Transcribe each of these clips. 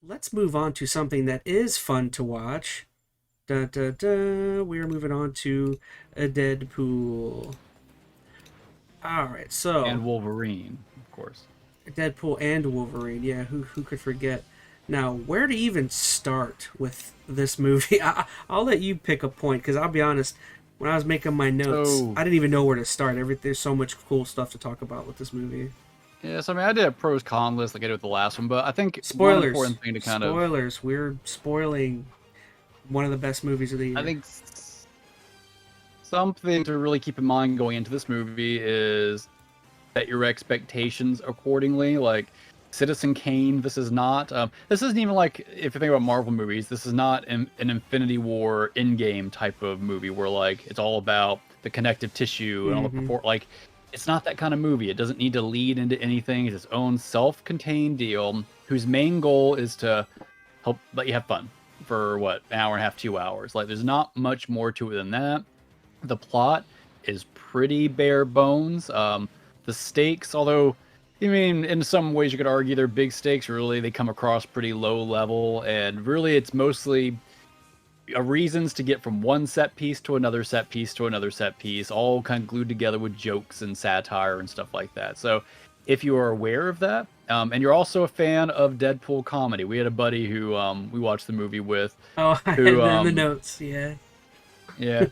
let's move on to something that is fun to watch. Da, da, da. We are moving on to a Deadpool. All right, so And Wolverine, of course. Deadpool and Wolverine. Yeah, who could forget? Now, where to even start with this movie? I'll let you pick a point because I'll be honest. When I was making my notes, So I didn't even know where to start. There's so much cool stuff to talk about with this movie. yeah, so I mean, I did a pros con list like I did with the last one, but I think one Spoilers, important thing to kind of, spoilers. We're spoiling one of the best movies of the I year. think something to really keep in mind going into this movie is set your expectations accordingly. Like Citizen Kane, this is not. This isn't even like if you think about Marvel movies. This is not an Infinity War Endgame type of movie where like it's all about the connective tissue and all the Mm-hmm. perform. Like it's not that kind of movie. It doesn't need to lead into anything. It's its own self-contained deal whose main goal is to help let you have fun for what, an hour and a half, 2 hours. Like there's not much more to it than that. The plot is pretty bare bones. The stakes, although I mean, in some ways you could argue they're big stakes, really they come across pretty low level, and really it's mostly reasons to get from one set piece to another set piece to another set piece, all kind of glued together with jokes and satire and stuff like that. So if you are aware of that, and you're also a fan of Deadpool comedy, we had a buddy who we watched the movie with, Oh, I had who it in the notes. Yeah. yeah.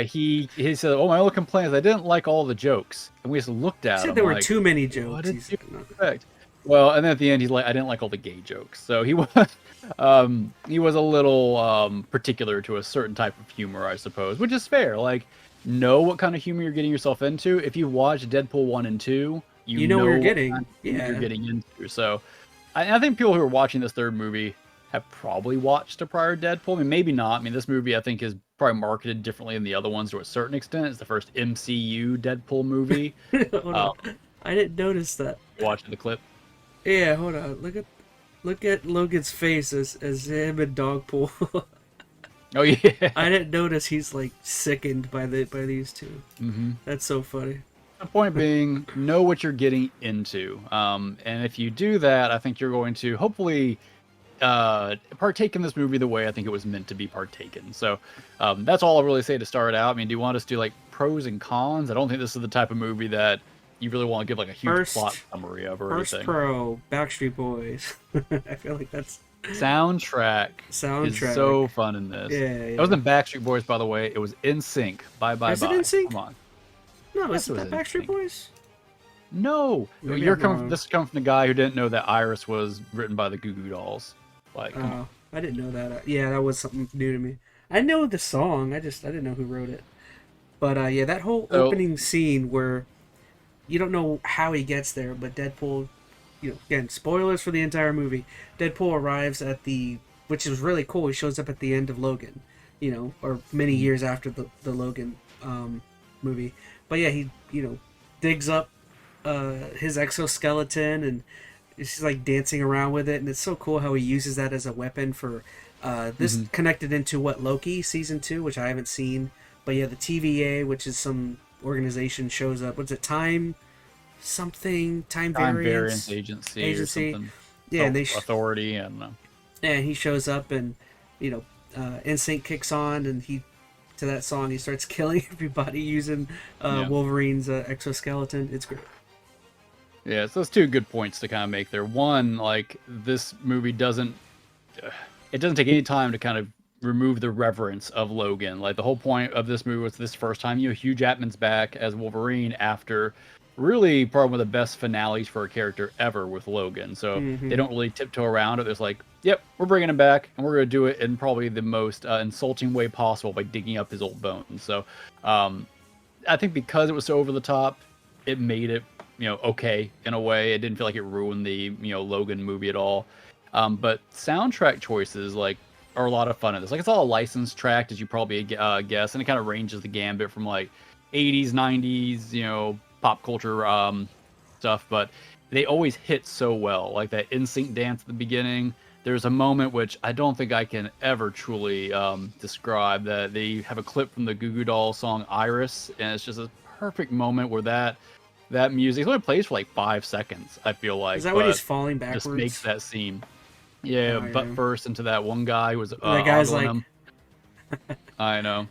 He said, "Oh, my only complaint is I didn't like all the jokes." And we just looked He at said him there were like, too many "What jokes. did He's you like, no. expect?" Well, and then at the end, he's like, "I didn't like all the gay jokes." So he was a little particular to a certain type of humor, I suppose, which is fair. Like, know what kind of humor you're getting yourself into. If you watch Deadpool 1 and 2, you You know what know you're what kind getting. of humor you're Yeah. getting into. So I think people who are watching this third movie have probably watched a prior Deadpool. I mean, maybe not. I mean, this movie I think is probably marketed differently than the other ones to a certain extent. It's the first MCU Deadpool movie. Hold Uh, on. I didn't notice that. watching the clip. Yeah, hold on. Look at Logan's face as him and Dogpool. Oh yeah. I didn't notice he's like sickened by these two. hmm That's so funny. The point being, know what you're getting into, and if you do that, I think you're going to hopefully partake in this movie the way I think it was meant to be partaken. So that's all I'll really say to start out. I mean, do you want us to do like pros and cons? I don't think this is the type of movie that you really want to give like a huge plot First summary of or first anything. pro, Backstreet Boys. I feel like that's Soundtrack is soundtrack. so fun in this. Yeah, It yeah. wasn't Backstreet Boys, by the way. It was In Sync. Bye bye Is it bye. NSYNC? Come on. No, Yes, it isn't was that In Backstreet Sync. Boys? No, Maybe I'm wrong. this comes from the guy who didn't know that Iris was written by the Goo Goo Dolls. Like, come on. Oh, I didn't know that. Yeah, that was something new to me. I know the song. I didn't know who wrote it. But yeah, that whole So, opening scene where you don't know how he gets there, but Deadpool, again, spoilers for the entire movie. Deadpool arrives at which is really cool. He shows up at the end of Logan, or many years after the Logan movie. But yeah, he digs up his exoskeleton and he's like dancing around with it, and it's so cool how he uses that as a weapon for this mhm. connected into what Loki season 2, which I haven't seen. But yeah, the TVA, which is some organization, shows up. What's it? Time Time Variance variance Agency or agency. something. Yeah, and Authority, I don't know. and he shows up, and you know, Instinct kicks on, and he to that song he starts killing everybody using Yeah. Wolverine's exoskeleton. It's great. Yeah, so those two good points to kind of make there. One, like, this movie doesn't, it doesn't take any time to kind of remove the reverence of Logan. Like the whole point of this movie was this first time Hugh Jackman's back as Wolverine after really probably one of the best finales for a character ever with Logan. So they Hmm. don't really tiptoe around it. It's like, yep, we're bringing him back, and we're going to do it in probably the most insulting way possible by digging up his old bones. So I think because it was so over the top, it made it okay in a way. It didn't feel like it ruined the Logan movie at all. But soundtrack choices like are a lot of fun in this. Like it's all a licensed track, as you probably guess, and it kind of ranges the gambit from like 80s, 90s, pop culture stuff. But they always hit so well. Like that NSYNC dance at the beginning. There's a moment which I don't think I can ever truly describe. That they have a clip from the Goo Goo Doll song "Iris," and it's just a perfect moment where that music only plays for like 5 seconds. I feel Is like, that when he's but falling just makes backwards? that scene. Yeah, Oh, butt yeah. first into that one guy who was That guy's ogling like, him. I know.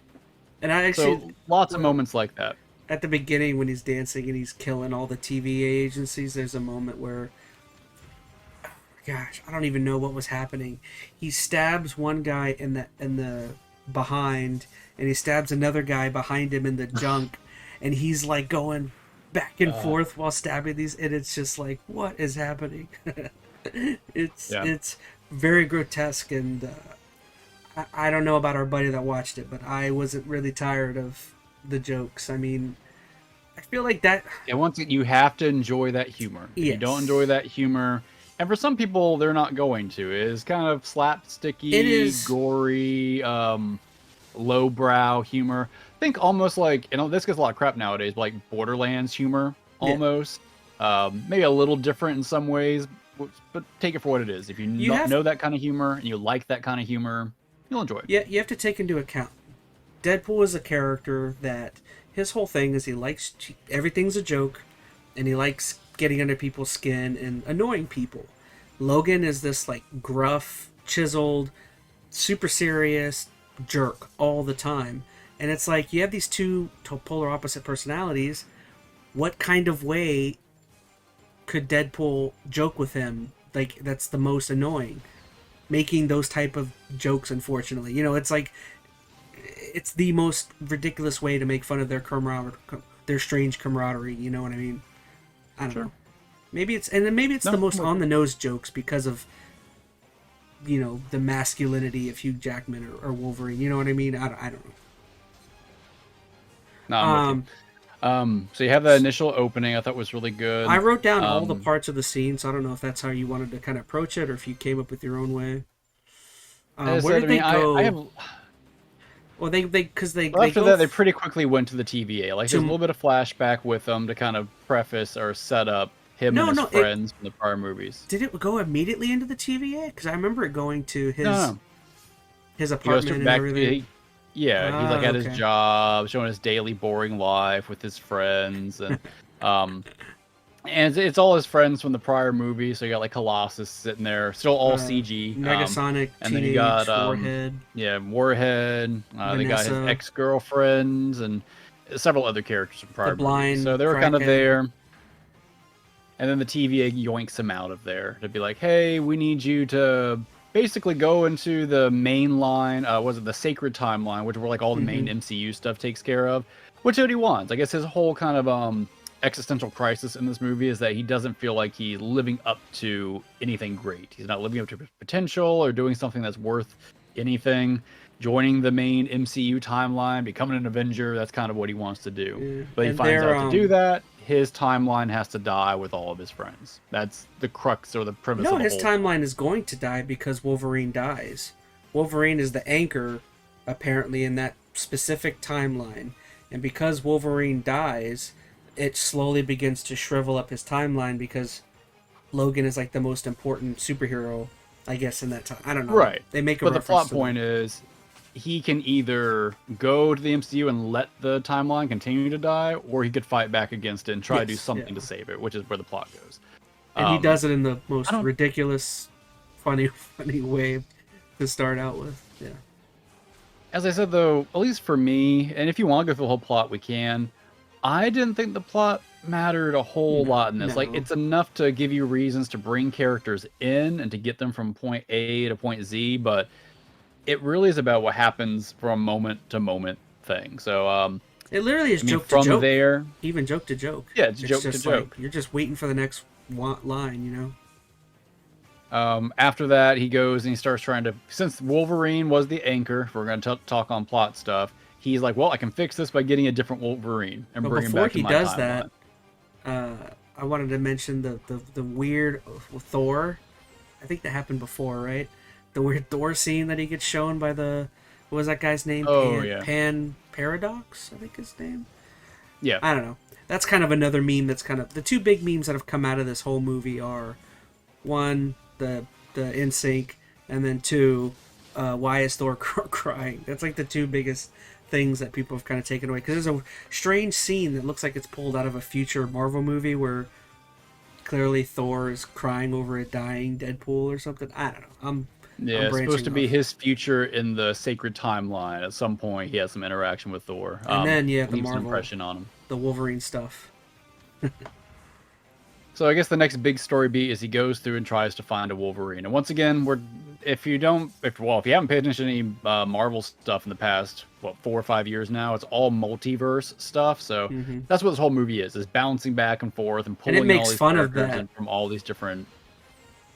and I actually, So lots of well, moments like that. at the beginning when he's dancing and he's killing all the TVA agencies, there's a moment where, gosh, I don't even know what was happening. He stabs one guy in the behind, and he stabs another guy behind him in the junk, and he's like going back and Uh, forth while stabbing these, and it's just like, what is happening? yeah. It's very grotesque, and I don't know about our buddy that watched it, but I wasn't really tired of the jokes. I mean, I feel like that. And once again, you have to enjoy that humor. If you don't enjoy Yes, that humor, and for some people, they're not going to. It is kind of it slapsticky, is. gory, lowbrow humor. Think almost like, this gets a lot of crap nowadays, but like Borderlands humor, Yeah, almost. Maybe a little different in some ways, but take it for what it is. If you you not have. know that kind of humor and you like that kind of humor, you'll enjoy it. Yeah, you have to take into account. Deadpool is a character that his whole thing is he likes everything's a joke, and he likes getting under people's skin and annoying people. Logan is this like gruff, chiseled, super serious jerk all the time, and it's like you have these two polar opposite personalities. What kind of way could Deadpool joke with him? Like that's the most annoying. Making those type of jokes, unfortunately, it's like it's the most ridiculous way to make fun of their camaraderie, their strange camaraderie. You know what I mean? I don't Sure. know. Maybe it's No, the most I'm with on you. the nose jokes because of the masculinity of Hugh Jackman or Wolverine. You know what I mean? I don't know. No, I'm with you. Um, So you have that initial opening I thought was really good. I wrote down all the Um, parts of the scene, so I don't know if that's how you wanted to kind of approach it or if you came up with your own way. as I Where said, did I they mean, I go? have. Well, they because Well, they after go that, they pretty quickly went to the TVA. Like, there's a to little bit of flashback with them to kind of preface or set up him and no his no it friends from the prior movies. did it go immediately into the TVA? Because I remember it going to No, his no. his He goes apartment straight and back. everything. Yeah, he's like Ah, at his okay. job, showing his daily boring life with his friends, um, and it's all his friends from the prior movie. So you got like Colossus sitting there, still all Uh, CG. Negasonic, And then you got Teenage Warhead, yeah, Warhead. They got his Vanessa, ex-girlfriends and several other characters from the prior movies. So blind they were kind of crackhead. there. And then the TVA yoinks him out of there to be like, hey, we need you to basically go into the main line, was it the sacred timeline, which where like all the main Hmm. MCU stuff takes care of, which is what he wants. I guess his whole kind of existential crisis in this movie is that he doesn't feel like he's living up to anything great. He's not living up to his potential or doing something that's worth anything. Joining the main MCU timeline, becoming an Avenger, that's kind of what he wants to do. Yeah. But he And finds they're out to do that, his timeline has to die with all of his friends. That's the crux or the premise no, of the his whole. timeline is going to die because Wolverine dies. Wolverine is the anchor, apparently, in that specific timeline, and because Wolverine dies, it slowly begins to shrivel up his timeline because Logan is like the most important superhero, I guess, in that time. I don't know. Right. They make a But the reference plot to point that. is he can either go to the MCU and let the timeline continue to die, or he could fight back against it and try to do Yes, something yeah. to save it, which is where the plot goes. And he Um, does it in the I most don't. ridiculous, funny way to start out with. Yeah. As I said though, at least for me, and if you want to go through the whole plot, we can. I didn't think the plot mattered a whole No, lot in this. Like, no. it's enough to give you reasons to bring characters in and to get them from point A to point Z, but it really is about what happens from moment to moment thing. So, It literally is I mean, joke to from joke. there, Even joke to joke. yeah, it's It's joke to just like joke. you're just waiting for the next line. After that, he goes and he starts trying to. Since Wolverine was the anchor, if we're going to talk on plot stuff. He's like, well, I can fix this by getting a different Wolverine and But bring him before back to he my does timeline. that, I wanted to mention the weird Thor. I think that happened before, right? The weird Thor scene that he gets shown by the what was that guy's name? Oh yeah, Pan Paradox, I think his name. yeah. I don't know. That's kind of another meme. That's kind of the two big memes that have come out of this whole movie are one the NSYNC, and then two, why is Thor crying? That's like the two biggest things that people have kind of taken away because there's a strange scene that looks like it's pulled out of a future Marvel movie where clearly Thor is crying over a dying Deadpool or something. I don't know. Yeah, I'm it's supposed to branching be off. his future in the sacred timeline. At some point, he has some interaction with Thor. And then yeah, the Leaves an Marvel, impression on him. the Wolverine stuff. So I guess the next big story beat is he goes through and tries to find a Wolverine. And once again, if you haven't paid attention to any Marvel stuff in the past 4 or 5 years now, it's all multiverse stuff. So that's what this whole movie is bouncing back and forth and And it pulling in all makes these fun of characters that. in from all these different.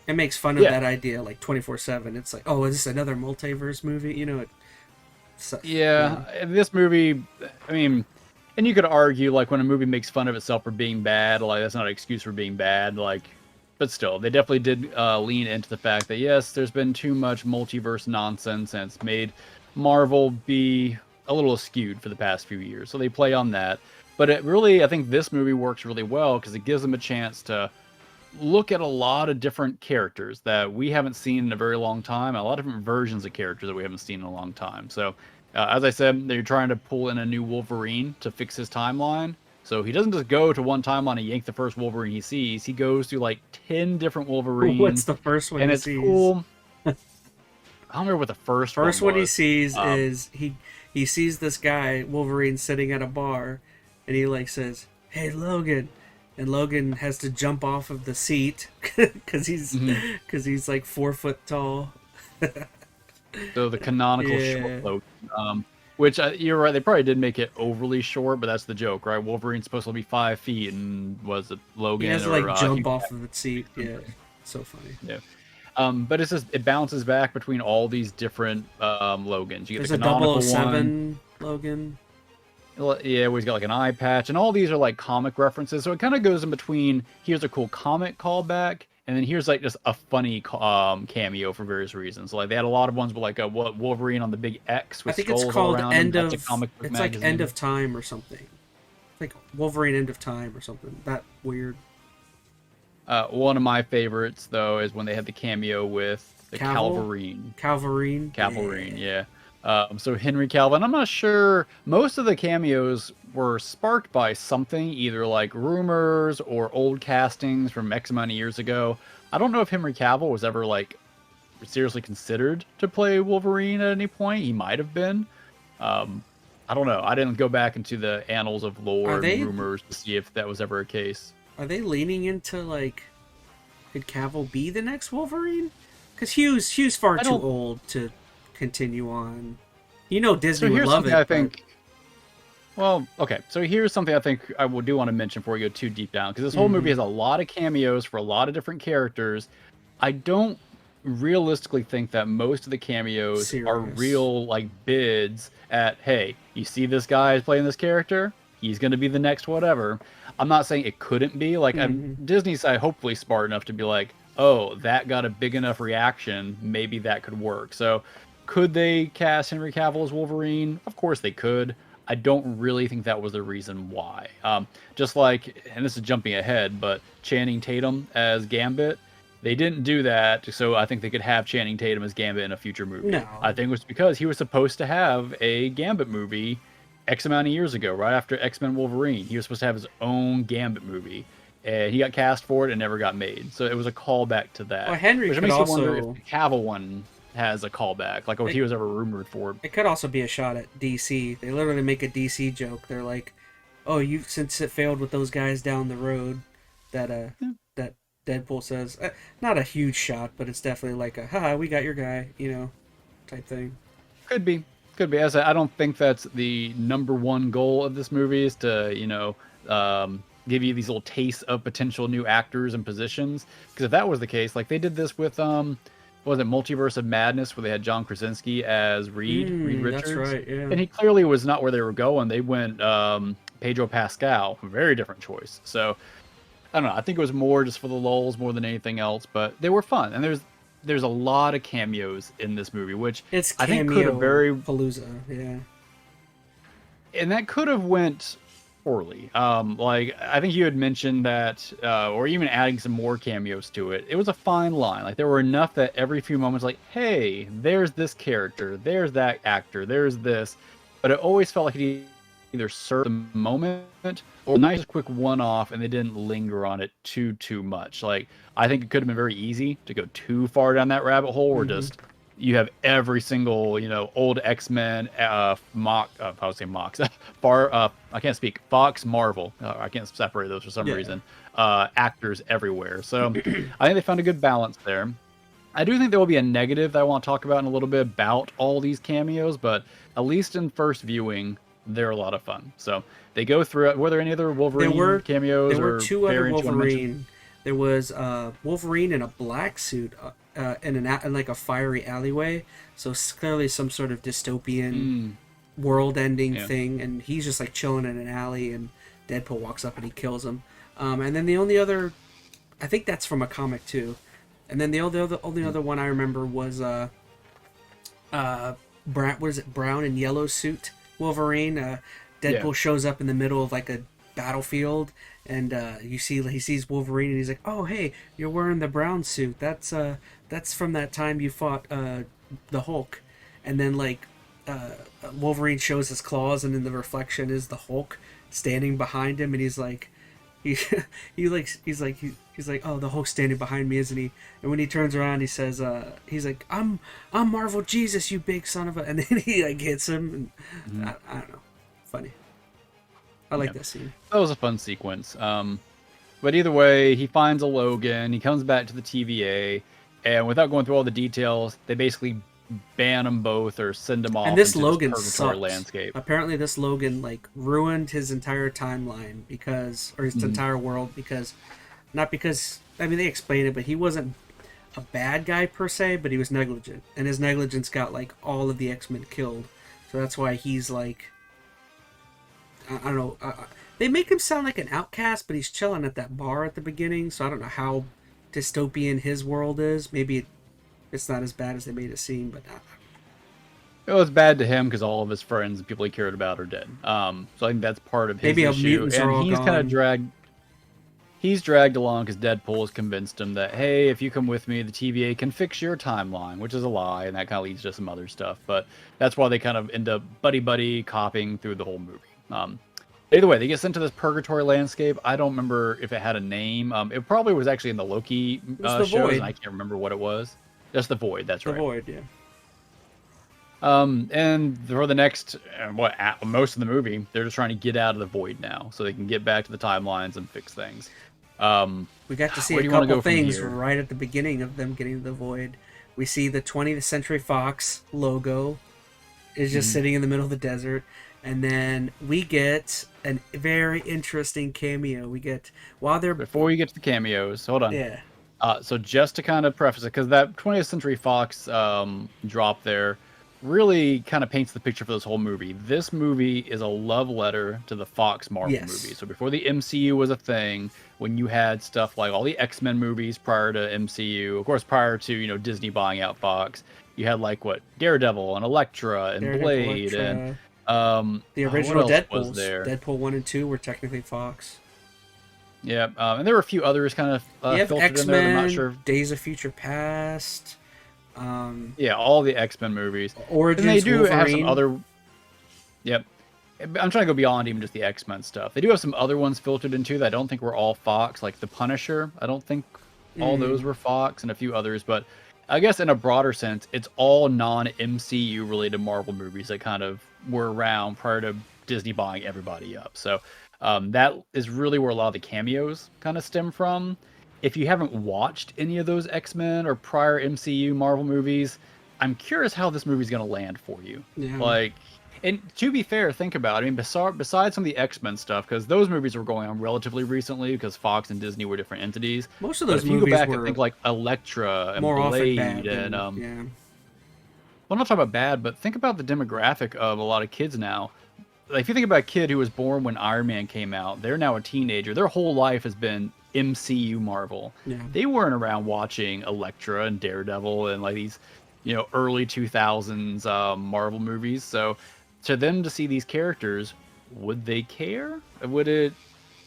It makes fun of that idea like 24/7. It's like, oh, is this another multiverse movie? You know, In this movie, I mean, and you could argue like when a movie makes fun of itself for being bad, like that's not an excuse for being bad. Like, but still, they definitely did lean into the fact that yes, there's been too much multiverse nonsense, and it's made Marvel be a little skewed for the past few years. So they play on that. But it really, I think this movie works really well because it gives them a chance to look at a lot of different characters that we haven't seen in a very long time, a lot of different versions of characters that we haven't seen in a long time. So, as I said, they're trying to pull in a new Wolverine to fix his timeline. So he doesn't just go to one timeline and yank the first Wolverine he sees. He goes through like 10 different Wolverines. what's the first one and he it's sees? cool. I don't remember what the first one First one he was. sees is he sees this guy Wolverine sitting at a bar, and he like says, "Hey Logan," and Logan has to jump off of the seat because he's like 4 foot tall. So the canonical short Logan, which you're right, they probably did make it overly short, but that's the joke, right? Wolverine's supposed to be 5 feet, and was it Logan? He has to or, like jump off of the seat. Yeah, so funny. Yeah. But it's just it bounces back between all these different Logans. You get There's the a canonical 007 Logan. Yeah, where he's got like an eye patch, and all these are like comic references. So it kind of goes in between. Here's a cool comic callback, and then here's like just a funny cameo for various reasons. Like they had a lot of ones with like a Wolverine on the big X with I think skulls it's called all around End him. of. That's a comic book It's magazine. like End of Time or something. Like Wolverine End of Time or something. That weird. One of my favorites though is when they had the cameo with the Calverine. Calverine, yeah. So Henry Cavill, I'm not sure. Most of the cameos were sparked by something, either like rumors or old castings from X amount of years ago. I don't know if Henry Cavill was ever like seriously considered to play Wolverine at any point. He might have been. I don't know. I didn't go back into the annals of lore and rumors to see if that was ever a case. Are they leaning into like, could Cavill be the next Wolverine? Because Hugh's far too old to continue on. You know Disney would love it. I think. Well, okay. So here's something I think I do want to mention before we go too deep down, because this whole movie has a lot of cameos for a lot of different characters. I don't realistically think that most of the cameos are real like bids at, hey, you see this guy is playing this character, he's going to be the next whatever. I'm not saying it couldn't be. Like Disney's hopefully smart enough to be like, oh, that got a big enough reaction, maybe that could work. So could they cast Henry Cavill as Wolverine? Of course they could. I don't really think that was the reason why. Just like, and this is jumping ahead, but Channing Tatum as Gambit, they didn't do that, so I think they could have Channing Tatum as Gambit in a future movie. No. I think it was because he was supposed to have a Gambit movie X amount of years ago, right after X-Men Wolverine. He was supposed to have his own Gambit movie, and he got cast for it and never got made. So it was a callback to that. Well, Henry which could makes also... you wonder if the Cavill one has a callback, like what he was ever rumored for. It could also be a shot at DC. They literally make a DC joke. They're like, "Oh, since it failed with those guys down the road, that that Deadpool says, not a huge shot, but it's definitely like a, haha, we got your guy, type thing." Could be. As I don't think that's the number one goal of this movie is to, give you these little tastes of potential new actors and positions. Because if that was the case, like they did this with was it Multiverse of Madness, where they had John Krasinski as Reed Richards? That's right, yeah. And he clearly was not where they were going. They went Pedro Pascal, a very different choice. So I don't know. I think it was more just for the lulz more than anything else, but they were fun. And there's a lot of cameos in this movie, which it's I think could have very palooza, yeah. And that could have went poorly. Like I think you had mentioned that, or even adding some more cameos to it. It was a fine line. Like there were enough that every few moments, like, hey, there's this character, there's that actor, there's this, but it always felt like it either serve the moment or a nice quick one-off, and they didn't linger on it too much. Like, I think it could have been very easy to go too far down that rabbit hole, or just you have every single, old X-Men, I would say Mox, I can't speak, Fox, Marvel, I can't separate those for some reason, actors everywhere. So I think they found a good balance there. I do think there will be a negative that I want to talk about in a little bit about all these cameos, but at least in first viewing, they're a lot of fun. So they go through it. Were there any other Wolverine cameos? There were two other variants Wolverine. There was Wolverine in a black suit in like a fiery alleyway. So clearly some sort of dystopian world-ending thing, and he's just like chilling in an alley, and Deadpool walks up and he kills him. And then the only other, I think that's from a comic too. And then the only other one I remember was brown and yellow suit Wolverine. Deadpool shows up in the middle of like a battlefield, and he sees Wolverine, and he's like, "Oh, hey, you're wearing the brown suit. That's from that time you fought the Hulk." And then like Wolverine shows his claws, and in the reflection is the Hulk standing behind him, and he's like, he's like, "Oh, the Hulk's standing behind me, isn't he?" And when he turns around, he says, he's like, I'm Marvel Jesus, you big son of a," and then he like hits him, and I don't know, funny. I like that scene. That was a fun sequence. But either way, he finds a Logan, he comes back to the TVA, and without going through all the details, they basically ban them both or send them off and this into Logan this purgatory sucks. landscape. Apparently this Logan like ruined his entire timeline or his entire world, because I mean, they explain it, but he wasn't a bad guy per se, but he was negligent, and his negligence got like all of the X-Men killed. So that's why he's like, I don't know. They make him sound like an outcast, but he's chilling at that bar at the beginning. So I don't know how dystopian his world is. Maybe it's not as bad as they made it seem, but it was bad to him because all of his friends and people he cared about are dead. So I think that's part of his issue. And he's kind of dragged. He's dragged along because Deadpool has convinced him that, hey, if you come with me, the TVA can fix your timeline, which is a lie, and that kind of leads to some other stuff. But that's why they kind of end up buddy copying through the whole movie. Either way, they get sent to this purgatory landscape. I don't remember if it had a name. It probably was actually in the Loki shows, and I can't remember what it was. Just the Void, that's right. The Void, yeah. And for the next, most of the movie, they're just trying to get out of the Void now, so they can get back to the timelines and fix things. We got to see a couple things right at the beginning of them getting to the Void. We see the 20th Century Fox logo is just sitting in the middle of the desert. And then we get a very interesting cameo. Before we get to the cameos, hold on. Yeah. So just to kind of preface it, because that 20th Century Fox drop there really kind of paints the picture for this whole movie. This movie is a love letter to the Fox Marvel movie. So before the MCU was a thing, when you had stuff like all the X-Men movies prior to MCU, of course prior to Disney buying out Fox, you had like Daredevil and Elektra and Blade and the original Deadpools. Deadpool 1 and 2 were technically Fox. Yeah, and there were a few others kind of filtered X-Men, in there. I'm not sure. Days of Future Past. Yeah, all the X-Men movies. Origins, and they do Wolverine. have some other. Yep, I'm trying to go beyond even just the X-Men stuff. They do have some other ones filtered into that I don't think were all Fox, like the Punisher. I don't think all those were Fox, and a few others. But I guess in a broader sense, it's all non-MCU related Marvel movies that kind of were around prior to Disney buying everybody up. So that is really where a lot of the cameos kind of stem from. If you haven't watched any of those X-Men or prior MCU Marvel movies, I'm curious how this movie's going to land for you. Yeah. And to be fair, think about it. I mean, besides some of the X-Men stuff, because those movies were going on relatively recently because Fox and Disney were different entities. Most of those movies, if you go back and think like Elektra and Blade and well, I'm not talking about bad, but think about the demographic of a lot of kids now. Like, if you think about a kid who was born when Iron Man came out, they're now a teenager. Their whole life has been MCU Marvel. Yeah. They weren't around watching Elektra and Daredevil and like these, early 2000s Marvel movies. So to them to see these characters, would they care? Would it,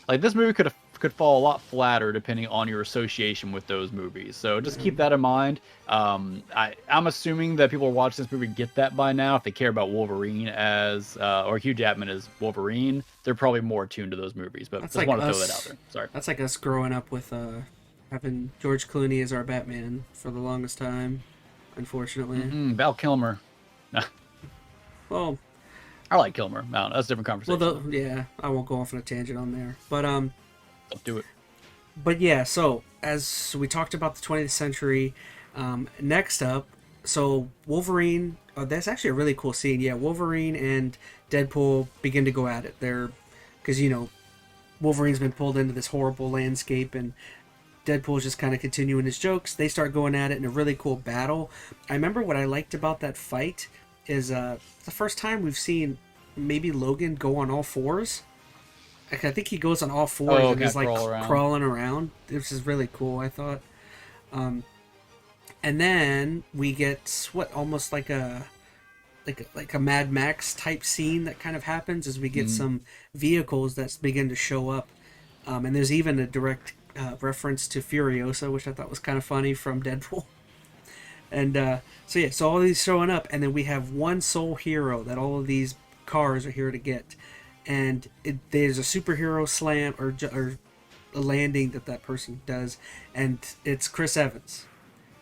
like, this movie could have could fall a lot flatter depending on your association with those movies. So just keep that in mind. I'm assuming that people who watch this movie get that by now. If they care about Wolverine as or Hugh Jackman as Wolverine, they're probably more attuned to those movies. But That's just like want to us, throw that out there. Sorry. That's like us growing up with having George Clooney as our Batman for the longest time, unfortunately. Val Kilmer. Well, I like Kilmer. I don't know, that's a different conversation. well, yeah, I won't go off on a tangent on there, but Don't do it. But yeah, so as we talked about the 20th century, next up, so Wolverine. That's actually a really cool scene. Yeah, Wolverine and Deadpool begin to go at it. Because Wolverine's been pulled into this horrible landscape, and Deadpool's just kind of continuing his jokes. They start going at it in a really cool battle. I remember what I liked about that fight is the first time we've seen maybe Logan go on all fours. Like, I think he goes on all fours and is like crawling around. This is really cool, I thought. And then we get almost like a Mad Max type scene that kind of happens as we get some vehicles that begin to show up. And there's even a direct reference to Furiosa, which I thought was kind of funny from Deadpool. And so all these showing up, and then we have one sole hero that all of these cars are here to get. And there's a superhero slam or a landing that person does, and it's Chris Evans.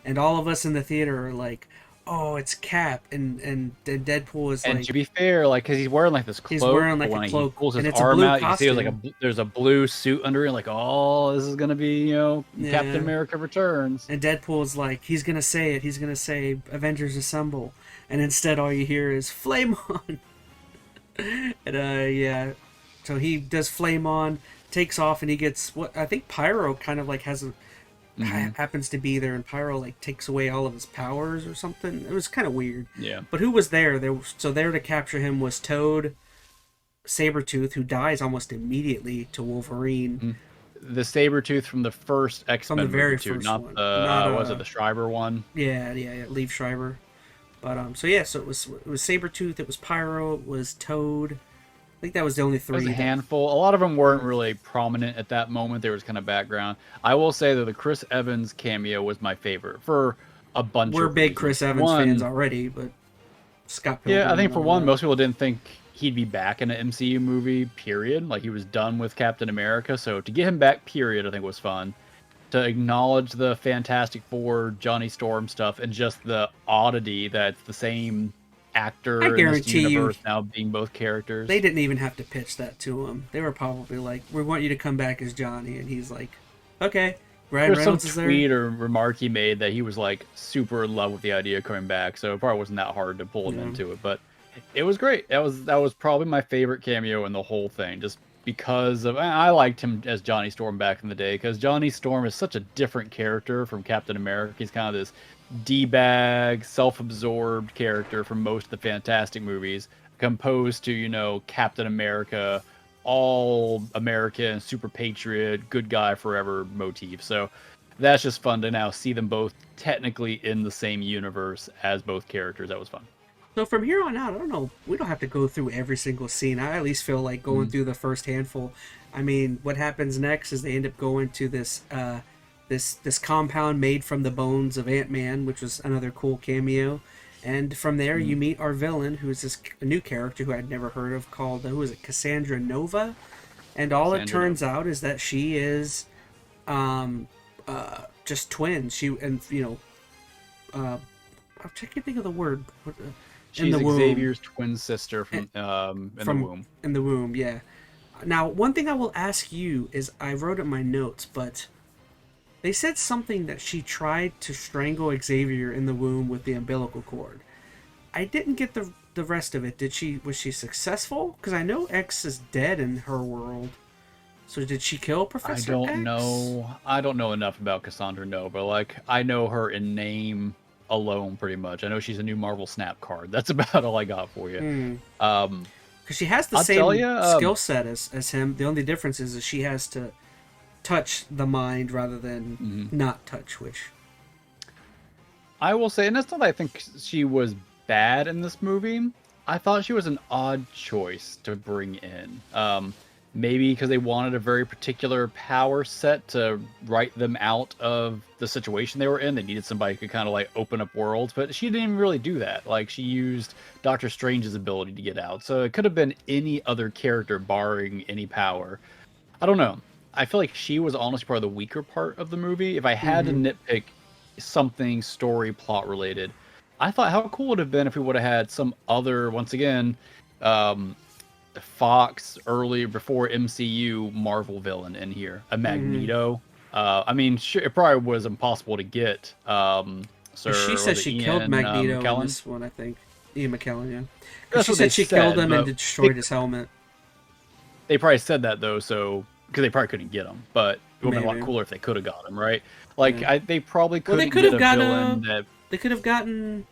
And all of us in the theater are like, oh, it's Cap, and Deadpool is like... And to be fair, like, because he's wearing like this cloak, he's wearing like a cloak, he pulls his and it's a arm blue out, costume. you see there's a blue suit under it, like, oh, this is gonna be, Captain America Returns. And Deadpool's like, he's gonna say Avengers Assemble, and instead all you hear is Flame On. And yeah, so he does Flame On, takes off, and he gets what I think Pyro kind of like has happens to be there, and Pyro like takes away all of his powers or something. It was kind of weird. Yeah. But who was there? There to capture him was Toad, Sabretooth, who dies almost immediately to Wolverine. The Sabretooth from the first X-Men From the very movie, too, first not one. was it the Schreiber one? Yeah, Liev Schreiber. But so it was Sabretooth, it was Pyro, it was Toad. I think that was the only three. There was a handful. A lot of them weren't really prominent at that moment. There was kind of background. I will say that the Chris Evans cameo was my favorite for a bunch We're of big reasons. Chris Evans fans already, but Scott Pilgrim. Yeah, I think for one, most people didn't think he'd be back in an MCU movie, period. Like, he was done with Captain America. So to get him back, period, I think was fun. To acknowledge the Fantastic Four, Johnny Storm stuff, and just the oddity that it's the same actor I guarantee in this universe now being both characters. They didn't even have to pitch that to him. They were probably like, "We want you to come back as Johnny," and he's like, "Okay." Ryan There's Reynolds some is there. tweet or remark he made that he was like super in love with the idea of coming back, so it probably wasn't that hard to pull him into it. But it was great. That was probably my favorite cameo in the whole thing, just because of I liked him as Johnny Storm back in the day, because Johnny Storm is such a different character from Captain America. He's kind of this D-bag, self-absorbed character from most of the Fantastic movies, composed to, Captain America, all American, super patriot, good guy forever motif. So that's just fun to now see them both technically in the same universe as both characters. That was fun. So from here on out, I don't know. We don't have to go through every single scene. I at least feel like going through the first handful. I mean, what happens next is they end up going to this this compound made from the bones of Ant-Man, which was another cool cameo. And from there, you meet our villain, who is a new character who I'd never heard of, called who is it, Cassandra Nova. And all it turns out is that she is just twins. I can't think of the word. She's Xavier's twin sister from in the womb. In the womb, yeah. Now, one thing I will ask you is, I wrote in my notes, but they said something that she tried to strangle Xavier in the womb with the umbilical cord. I didn't get the rest of it. Was she successful? Because I know X is dead in her world. So did she kill Professor X? I don't know enough about Cassandra Nova. Like, I know her in name alone, pretty much. I know she's a new Marvel Snap card. That's about all I got for you. Because she has the same skill set as him. The only difference is that she has to touch the mind rather than not touch, which I will say, and that's not that I think she was bad in this movie. I thought she was an odd choice to bring in. maybe because they wanted a very particular power set to write them out of the situation they were in. They needed somebody who could kind of like open up worlds, but she didn't even really do that. Like she used Doctor Strange's ability to get out. So it could have been any other character barring any power. I don't know. I feel like she was honestly probably the weaker part of the movie. If I had to nitpick something story plot related, I thought how cool it would have been if we would have had some other, once again, Fox earlier before MCU Marvel villain in here, a Magneto. I mean, sure, it probably was impossible to get. She said she killed Magneto in this one, I think. Ian McKellen, yeah. That's She what they said she killed him and but destroyed his helmet. They probably said that though, so because they probably couldn't get him, but it would have been a Maybe. lot cooler if they could have got him, right? Like Yeah. they probably Well, couldn't they could get have a gotten villain that. They could have gotten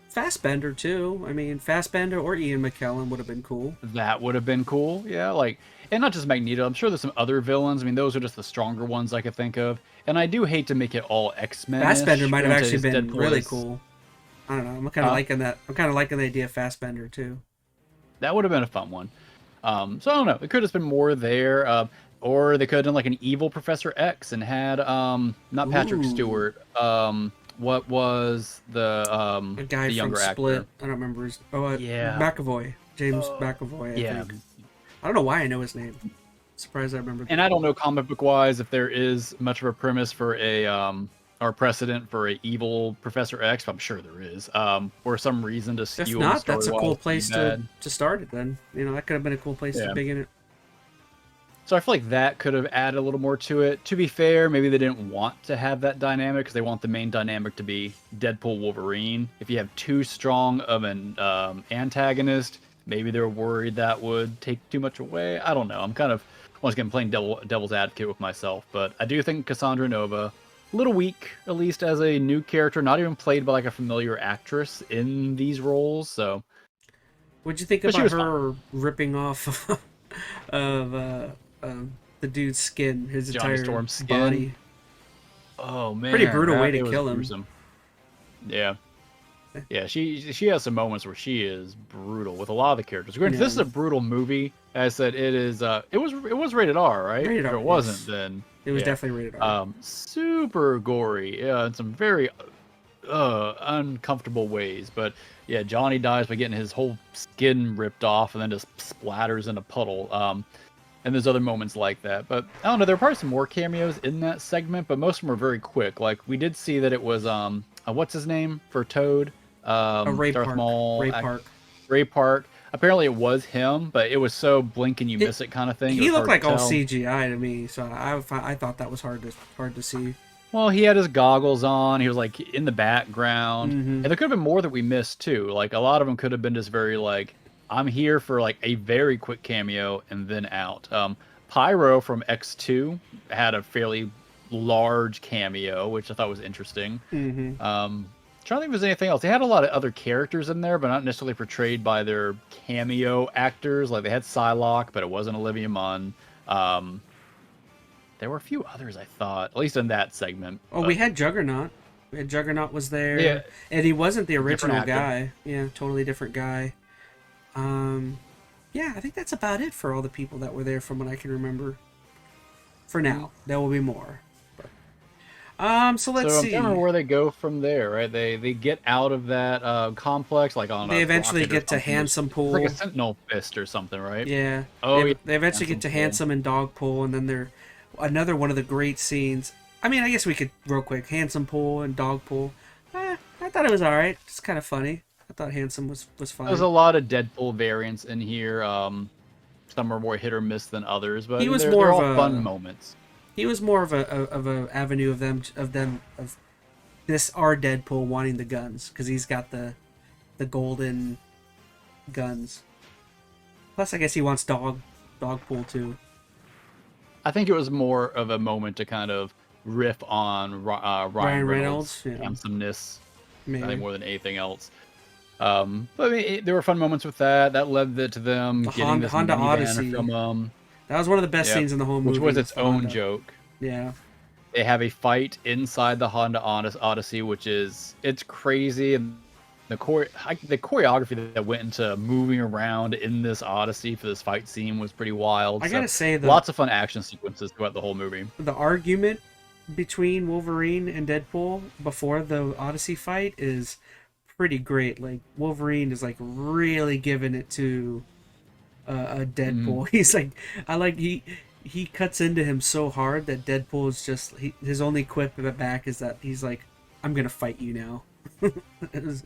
Fassbender too. I mean, Fassbender or Ian McKellen would have been cool. That would have been cool, yeah. Like, and not just Magneto. I'm sure there's some other villains. I mean, those are just the stronger ones I could think of. And I do hate to make it all X-Men. Fassbender might have actually been really cool. I don't know. I'm kind of liking that. I'm kind of liking the idea of Fassbender too. That would have been a fun one. So I don't know. It could have been more there. Or they could have done like an evil Professor X and had not Patrick Stewart. What was the a guy the younger from Split? actor? I don't remember his. Yeah. McAvoy, James McAvoy. I think. I don't know why I know his name. Surprised I remember. And I don't know comic book wise if there is much of a premise for a or precedent for a evil Professor X. But I'm sure there is. Or some reason to If skew. not, that's a cool place to start it. Then that could have been a cool place to begin it. So I feel like that could have added a little more to it. To be fair, maybe they didn't want to have that dynamic because they want the main dynamic to be Deadpool Wolverine. If you have too strong of an antagonist, maybe they're worried that would take too much away. I don't know. I'm kind of, once again, playing devil's advocate with myself. But I do think Cassandra Nova, a little weak, at least as a new character, not even played by like a familiar actress in these roles. So, what'd you think about her ripping off of the dude's skin, his Johnny entire Storm's skin. body? Oh man, Pretty brutal way it to was kill him. gruesome. Yeah. Yeah, she has some moments where she is brutal with a lot of the characters. Granted, this is a brutal movie. As I said, it is. It was rated R, right? Rated R, if it wasn't, yes. then It was definitely rated R. Super gory. Yeah, in some very uncomfortable ways. But yeah, Johnny dies by getting his whole skin ripped off and then just splatters in a puddle. And there's other moments like that. But I don't know, there are probably some more cameos in that segment, but most of them are very quick. Like we did see that it was what's his name for Toad? Ray Darth Park. Maul, Ray Park. Apparently it was him, but it was so blink and you miss it kind of thing. He looked like all CGI to me, so I thought that was hard to see. Well, he had his goggles on. He was like in the background, and there could have been more that we missed too. Like a lot of them could have been just very like, I'm here for like a very quick cameo and then out. Pyro from X2 had a fairly large cameo, which I thought was interesting. Trying to think if there's anything else. They had a lot of other characters in there, but not necessarily portrayed by their cameo actors. Like they had Psylocke, but it wasn't Olivia Munn. There were a few others, I thought, at least in that segment. Oh, we had Juggernaut. Juggernaut was there, yeah, and he wasn't the original guy. Yeah, totally different guy. Yeah, I think that's about it for all the people that were there from what I can remember. For now, there will be more. So let's see. I don't remember where they go from there, right? They get out of that complex, like on. They eventually get to Handsome Pool, like a Sentinel Fist or something, right? Yeah. Oh, they eventually get to Handsome and Dog Pool, and then they're another one of the great scenes. I mean, I guess we could real quick. Handsome Pool and Dog Pool. I thought it was all right. It's kind of funny. I thought Handsome was fine. There's a lot of Deadpool variants in here. Some are more hit or miss than others, but they're all fun moments. He was more of a avenue of this our Deadpool wanting the guns because he's got the golden guns. Plus, I guess he wants Dog Pool too. I think it was more of a moment to kind of riff on Ryan Reynolds' handsomeness. Maybe. I think more than anything else. But I mean, there were fun moments with that. That led to them getting this Honda Odyssey from that was one of the best scenes in the whole movie. Which was its own joke. Yeah. They have a fight inside the Honda Odyssey, which is it's crazy. And the choreography that went into moving around in this Odyssey for this fight scene was pretty wild. I gotta say, lots of fun action sequences throughout the whole movie. The argument between Wolverine and Deadpool before the Odyssey fight is pretty great. Like, Wolverine is like really giving it to a Deadpool. He's like, he cuts into him so hard that Deadpool is just his only quip back is that he's like, I'm gonna fight you now. it was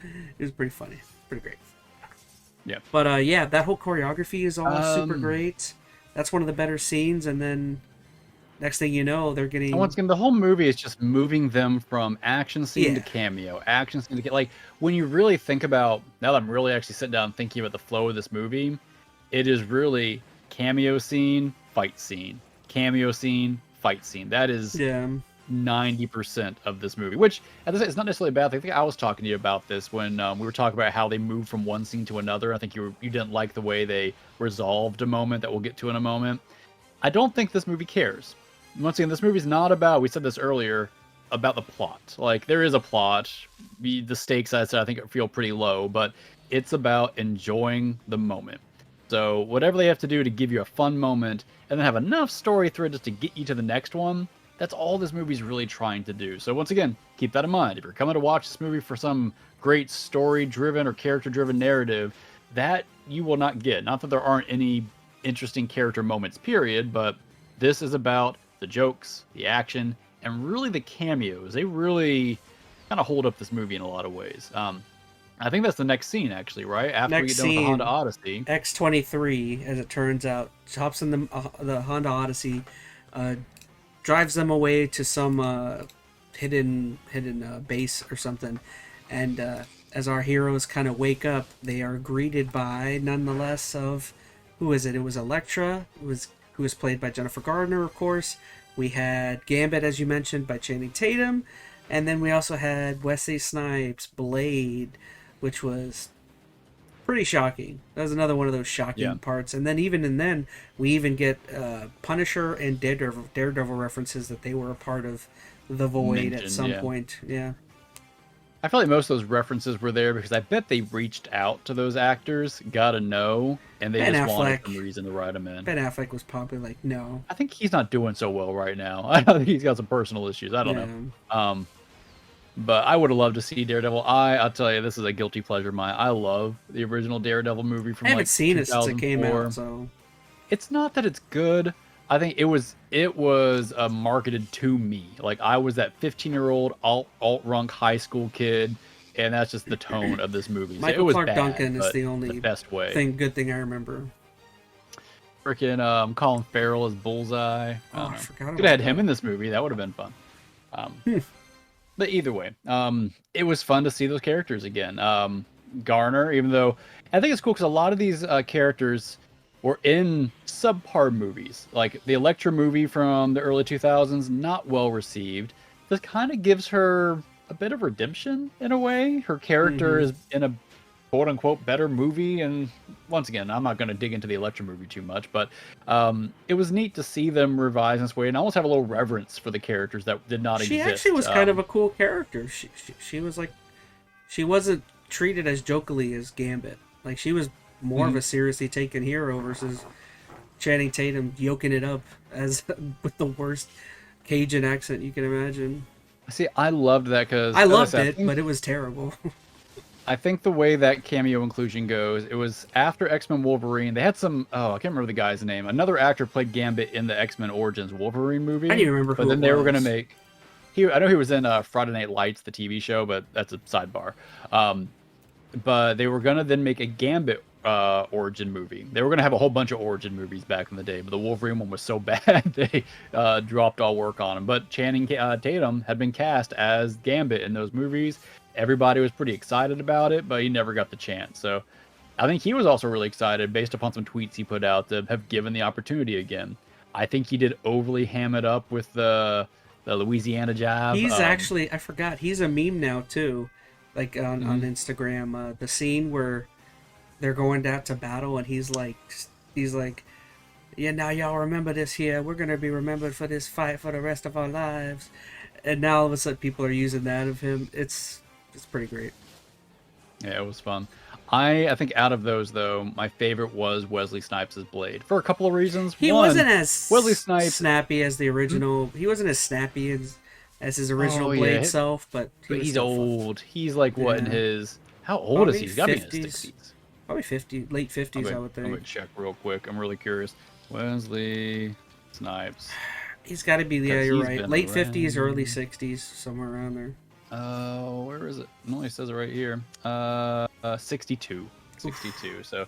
pretty funny, pretty great. Yeah, but yeah, that whole choreography is all super great. That's one of the better scenes, and then next thing you know, they're getting. And once again, the whole movie is just moving them from action scene to cameo, action scene to like. When you really think about, now that I'm really actually sitting down thinking about the flow of this movie, it is really cameo scene, fight scene, cameo scene, fight scene. That is 90% of this movie, which it's not necessarily a bad thing. I think I was talking to you about this when we were talking about how they moved from one scene to another. I think you didn't like the way they resolved a moment that we'll get to in a moment. I don't think this movie cares. Once again, this movie's not about, we said this earlier, about the plot. Like, there is a plot. The stakes, I said, I think feel pretty low, but it's about enjoying the moment. So whatever they have to do to give you a fun moment and then have enough story thread just to get you to the next one, that's all this movie's really trying to do. So once again, keep that in mind. If you're coming to watch this movie for some great story-driven or character-driven narrative, that you will not get. Not that there aren't any interesting character moments, period, but this is about the jokes, the action, and really the cameos. They really kind of hold up this movie in a lot of ways. I think that's the next scene, actually, right? After we get done with the Honda Odyssey. X-23, as it turns out, hops in the Honda Odyssey, drives them away to some hidden base or something, and as our heroes kind of wake up, they are greeted by, nonetheless, of, who is it? It was Elektra, who was played by Jennifer Gardner, of course. We had Gambit, as you mentioned, by Channing Tatum, and then we also had Wesley Snipes, Blade, which was pretty shocking. That was another one of those shocking parts. And then we even get Punisher and Daredevil references that they were a part of the Void at some point. Yeah. I feel like most of those references were there because I bet they reached out to those actors, got to know, and they just wanted some reason to write them in. Ben Affleck was probably like, no. I think he's not doing so well right now. I think he's got some personal issues. I don't know. But I would have loved to see Daredevil. I'll tell you, this is a guilty pleasure of mine. I love the original Daredevil movie from I haven't seen it since it came out, so it's not that it's good. I think it was marketed to me. Like, I was that 15-year-old alt-runk high school kid, and that's just the tone of this movie. Michael it was Clark bad, Duncan is the only best way. good thing I remember. Freaking Colin Farrell as Bullseye. I forgot about could have had him in this movie. That would have been fun. But either way, it was fun to see those characters again. Garner, even though I think it's cool because a lot of these characters were in subpar movies. Like the Elektra movie from the early 2000s, not well received. This kind of gives her a bit of redemption in a way. Her character is in a quote-unquote better movie, and once again, I'm not going to dig into the Elektra movie too much, but it was neat to see them revise in this way and almost have a little reverence for the characters that did not exist. She actually was kind of a cool character. She was like, she wasn't treated as jokily as Gambit. Like, she was more of a seriously taken hero versus Channing Tatum yoking it up as with the worst Cajun accent you can imagine. See, I loved that because I loved it, but it was terrible. I think the way that cameo inclusion goes, it was after X-Men Wolverine. They had some, I can't remember the guy's name. Another actor played Gambit in the X-Men Origins Wolverine movie. I don't even remember who it was. But then they were going to make, I know he was in Friday Night Lights, the TV show, but that's a sidebar. But they were going to then make a Gambit origin movie. They were going to have a whole bunch of origin movies back in the day, but the Wolverine one was so bad they dropped all work on him. But Channing Tatum had been cast as Gambit in those movies. Everybody was pretty excited about it, but he never got the chance. So I think he was also really excited based upon some tweets he put out to have given the opportunity again. I think he did overly ham it up with the Louisiana job. He's actually, I forgot, he's a meme now too, like on Instagram. The scene where they're going out to battle and he's like, yeah, now y'all remember this here. We're going to be remembered for this fight for the rest of our lives. And now all of a sudden people are using that of him. It's pretty great. Yeah, it was fun. I think out of those though, my favorite was Wesley Snipes' Blade for a couple of reasons. He One, wasn't as Wesley Snipes. snappy as the Hmm? original. He wasn't as snappy as his original Oh Blade yeah, self, but he but was he's still fun. old. He's like what in Yeah, his? How old is he? probably He's got to be in his 50s. 60s. Probably 50, late 50s, I would I'm think. gonna check real quick. I'm really curious. Wesley Snipes, He's got to be, yeah, because you're he's right. been Late 50s, early around. 60s, somewhere around there. Where is it? It only says it right here. 62. Oof, 62. So,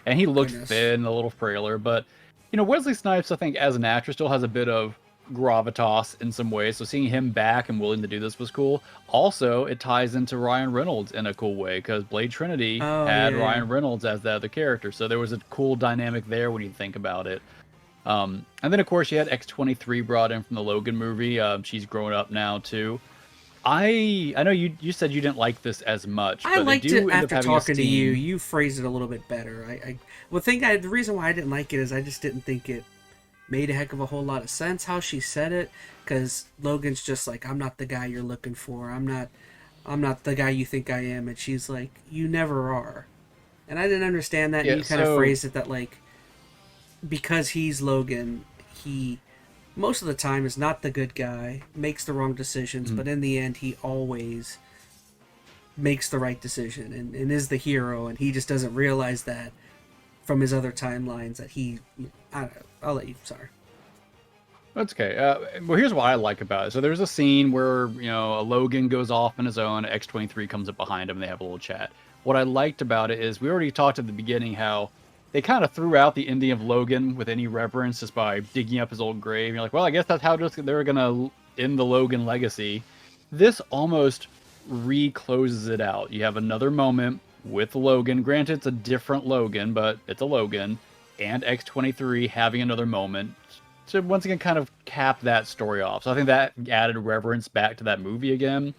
and he looked goodness. thin, a little frailer, but Wesley Snipes, I think, as an actor, still has a bit of gravitas in some ways. So seeing him back and willing to do this was cool. Also, it ties into Ryan Reynolds in a cool way because Blade Trinity Oh, had yeah, yeah. Ryan Reynolds as the other character. So there was a cool dynamic there when you think about it. And then of course you had X-23 brought in from the Logan movie. She's grown up now too. I know you said you didn't like this as much, I but they liked it do end up after having a talking to you. scene. You phrased it a little bit better. The reason why I didn't like it is I just didn't think it made a heck of a whole lot of sense how she said it. Because Logan's just like, I'm not the guy you're looking for. I'm not the guy you think I am. And she's like, you never are. And I didn't understand that. And Yeah, you kind of so phrased it that like, because he's Logan, he most of the time is not the good guy, makes the wrong decisions, mm, but in the end he always makes the right decision and is the hero, and he just doesn't realize that from his other timelines that I don't know. I'll let you. Sorry. that's okay. Well, here's what I like about it. So there's a scene where a Logan goes off on his own. X-23 comes up behind him, and they have a little chat. What I liked about it is we already talked at the beginning how they kind of threw out the ending of Logan with any reverence just by digging up his old grave. You're like, well, I guess that's how they're gonna end the Logan legacy. This almost recloses it out. You have another moment with Logan. Granted, it's a different Logan, but it's a Logan, and X-23 having another moment to once again kind of cap that story off. So I think that added reverence back to that movie again.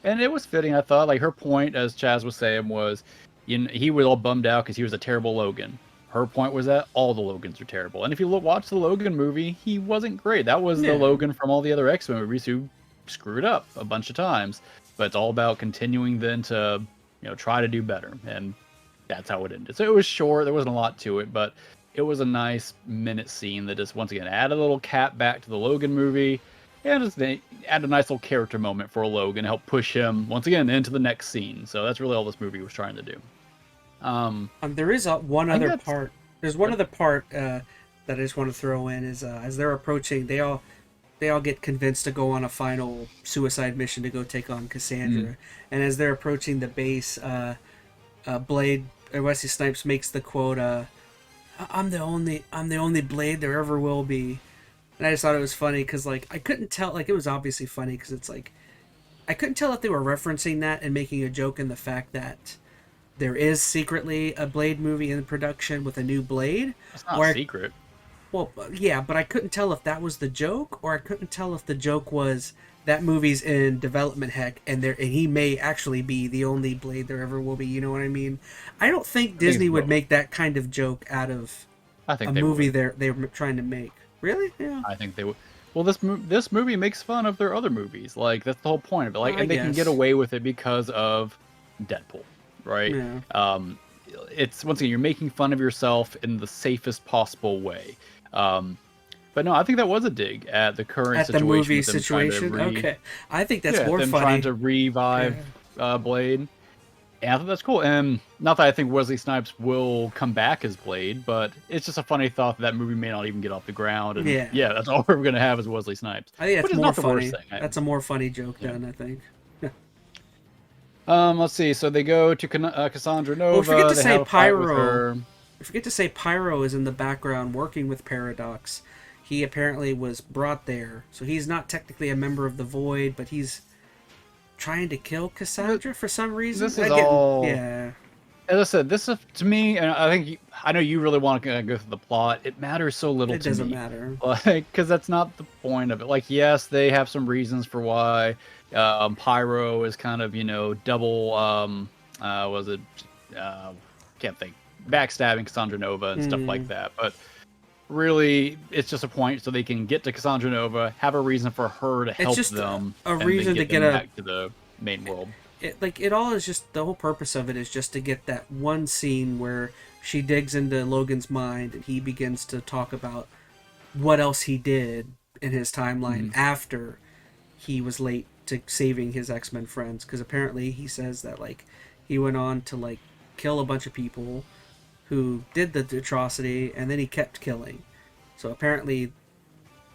And it was fitting, I thought. Like her point, as Chaz was saying, was he was all bummed out because he was a terrible Logan. Her point was that all the Logans are terrible. And if you watch the Logan movie, he wasn't great. That was the Yeah. Logan from all the other X-Men movies who screwed up a bunch of times. But it's all about continuing then to try to do better. And that's how it ended. So it was short. There wasn't a lot to it, but it was a nice minute scene that just once again added a little cap back to the Logan movie. And just add a nice little character moment for Logan, help push him once again into the next scene. So that's really all this movie was trying to do. There is one I think other that's part. There's one other part that I just want to throw in is as they're approaching, they all get convinced to go on a final suicide mission to go take on Cassandra. And as they're approaching the base, Blade Wesley Snipes makes the quote, I'm the only Blade there ever will be." And I just thought it was funny because like I couldn't tell, like it was obviously funny because it's like I couldn't tell if they were referencing that and making a joke in the fact that there is secretly a Blade movie in production with a new Blade, it's not or secret. well, yeah, but I couldn't tell if that was the joke, or I couldn't tell if the joke was that movie's in development, heck, and he may actually be the only Blade there ever will be. You know what I mean? I don't think I think it's Disney would both. make that kind of joke out of I a think they movie would. they're trying to make. Really? Yeah. I think they would. Well, this movie makes fun of their other movies. Like that's the whole point of it. Like, I and they can get guess. away with it because of Deadpool, right? Yeah. It's once again you're making fun of yourself in the safest possible way. But no, I think that was a dig at the current At the situation movie with them trying to situation. Okay. I think that's more them trying funny. to revive Yeah. Blade. And I thought that's cool. And not that I think Wesley Snipes will come back as Blade, but it's just a funny thought that movie may not even get off the ground. And Yeah. yeah, that's all we're gonna have is Wesley Snipes, I think which that's is more not the funny. worst thing. That's a more funny joke Yeah. done, I think. Let's see. So they go to Cassandra Nova. Well, forget to they say have a fight with Pyro. her. I forget to say Pyro is in the background working with Paradox. He apparently was brought there, so he's not technically a member of the Void, but he's trying to kill Cassandra for some reason. This is all. Yeah. As I said, this is to me, and I think I know you really want to go through the plot. It matters so little It to doesn't me, matter. like because that's not the point of it. Like, yes, they have some reasons for why Pyro is kind of double. Was it? Can't think. Backstabbing Cassandra Nova and stuff like that, but really, it's just a point so they can get to Cassandra Nova, have a reason for her to help just them, a and reason then to get get them a back to the main world. it all is just the whole purpose of it is just to get that one scene where she digs into Logan's mind and he begins to talk about what else he did in his timeline after he was late to saving his X-Men friends, because apparently he says that like he went on to like kill a bunch of people who did the atrocity, and then he kept killing. So apparently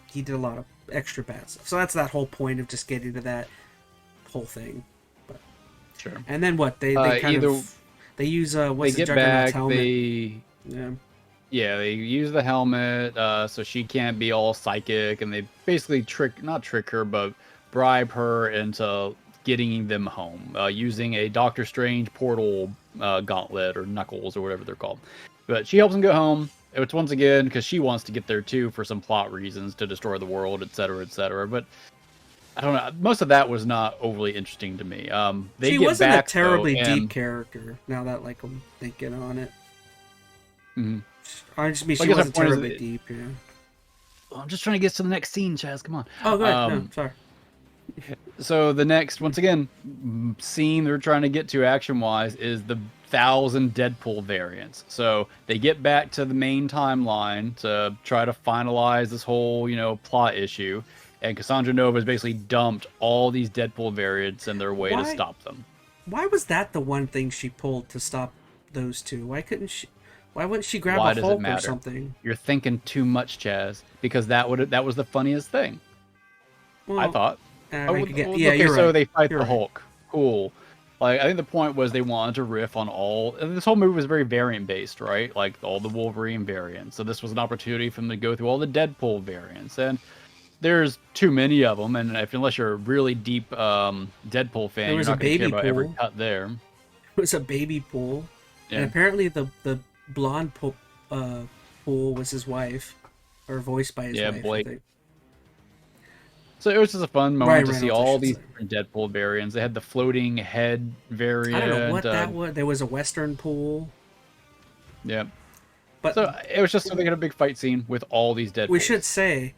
he did a lot of extra bad stuff. So that's that whole point of just getting to that whole thing. But Sure. and then what they kind of they use what's they the get Juggernaut's back. helmet? Yeah, they use the helmet so she can't be all psychic, and they basically not trick her, but bribe her into getting them home using a Doctor Strange portal gauntlet or knuckles or whatever they're called. But she helps them get home. It's once again because she wants to get there too for some plot reasons to destroy the world, etc., etc. But I don't know. Most of that was not overly interesting to me. They She get wasn't back, a terribly though, deep and, character. Now that like I'm thinking on it, Mhm. I just mean Well, she I guess wasn't my point is terribly deep. Yeah. I'm just trying to get to the next scene, Chaz. Come on. Oh, good. No, sorry. So the next, once again, scene they're trying to get to action-wise is the 1,000 Deadpool variants. So they get back to the main timeline to try to finalize this whole, plot issue. And Cassandra Nova has basically dumped all these Deadpool variants and their way to stop them. Why was that the one thing she pulled to stop those two? Why couldn't she? Why wouldn't she grab Why a does Hulk it matter? or something? You're thinking too much, Chaz, because that was the funniest thing. Well, I thought. yeah, Okay, you're so right. they fight You're the right. Hulk. Cool. Like, I think the point was they wanted to riff on and this whole movie was very variant based, right? Like all the Wolverine variants. So this was an opportunity for them to go through all the Deadpool variants, and there's too many of them. And unless you're a really deep Deadpool fan, There you're was a not going to care baby about every pool. cut there. It was a baby pool, and Yeah. apparently the blonde pool was his wife, or voiced by his wife. Blake. I think. So it was just a fun moment Ryan to see Reynolds, I all should these say. different Deadpool variants. They had the floating head variant. I don't know what that was. There was a Western pool. Yeah. But So it was just so they had a big fight scene with all these Deadpools. we should say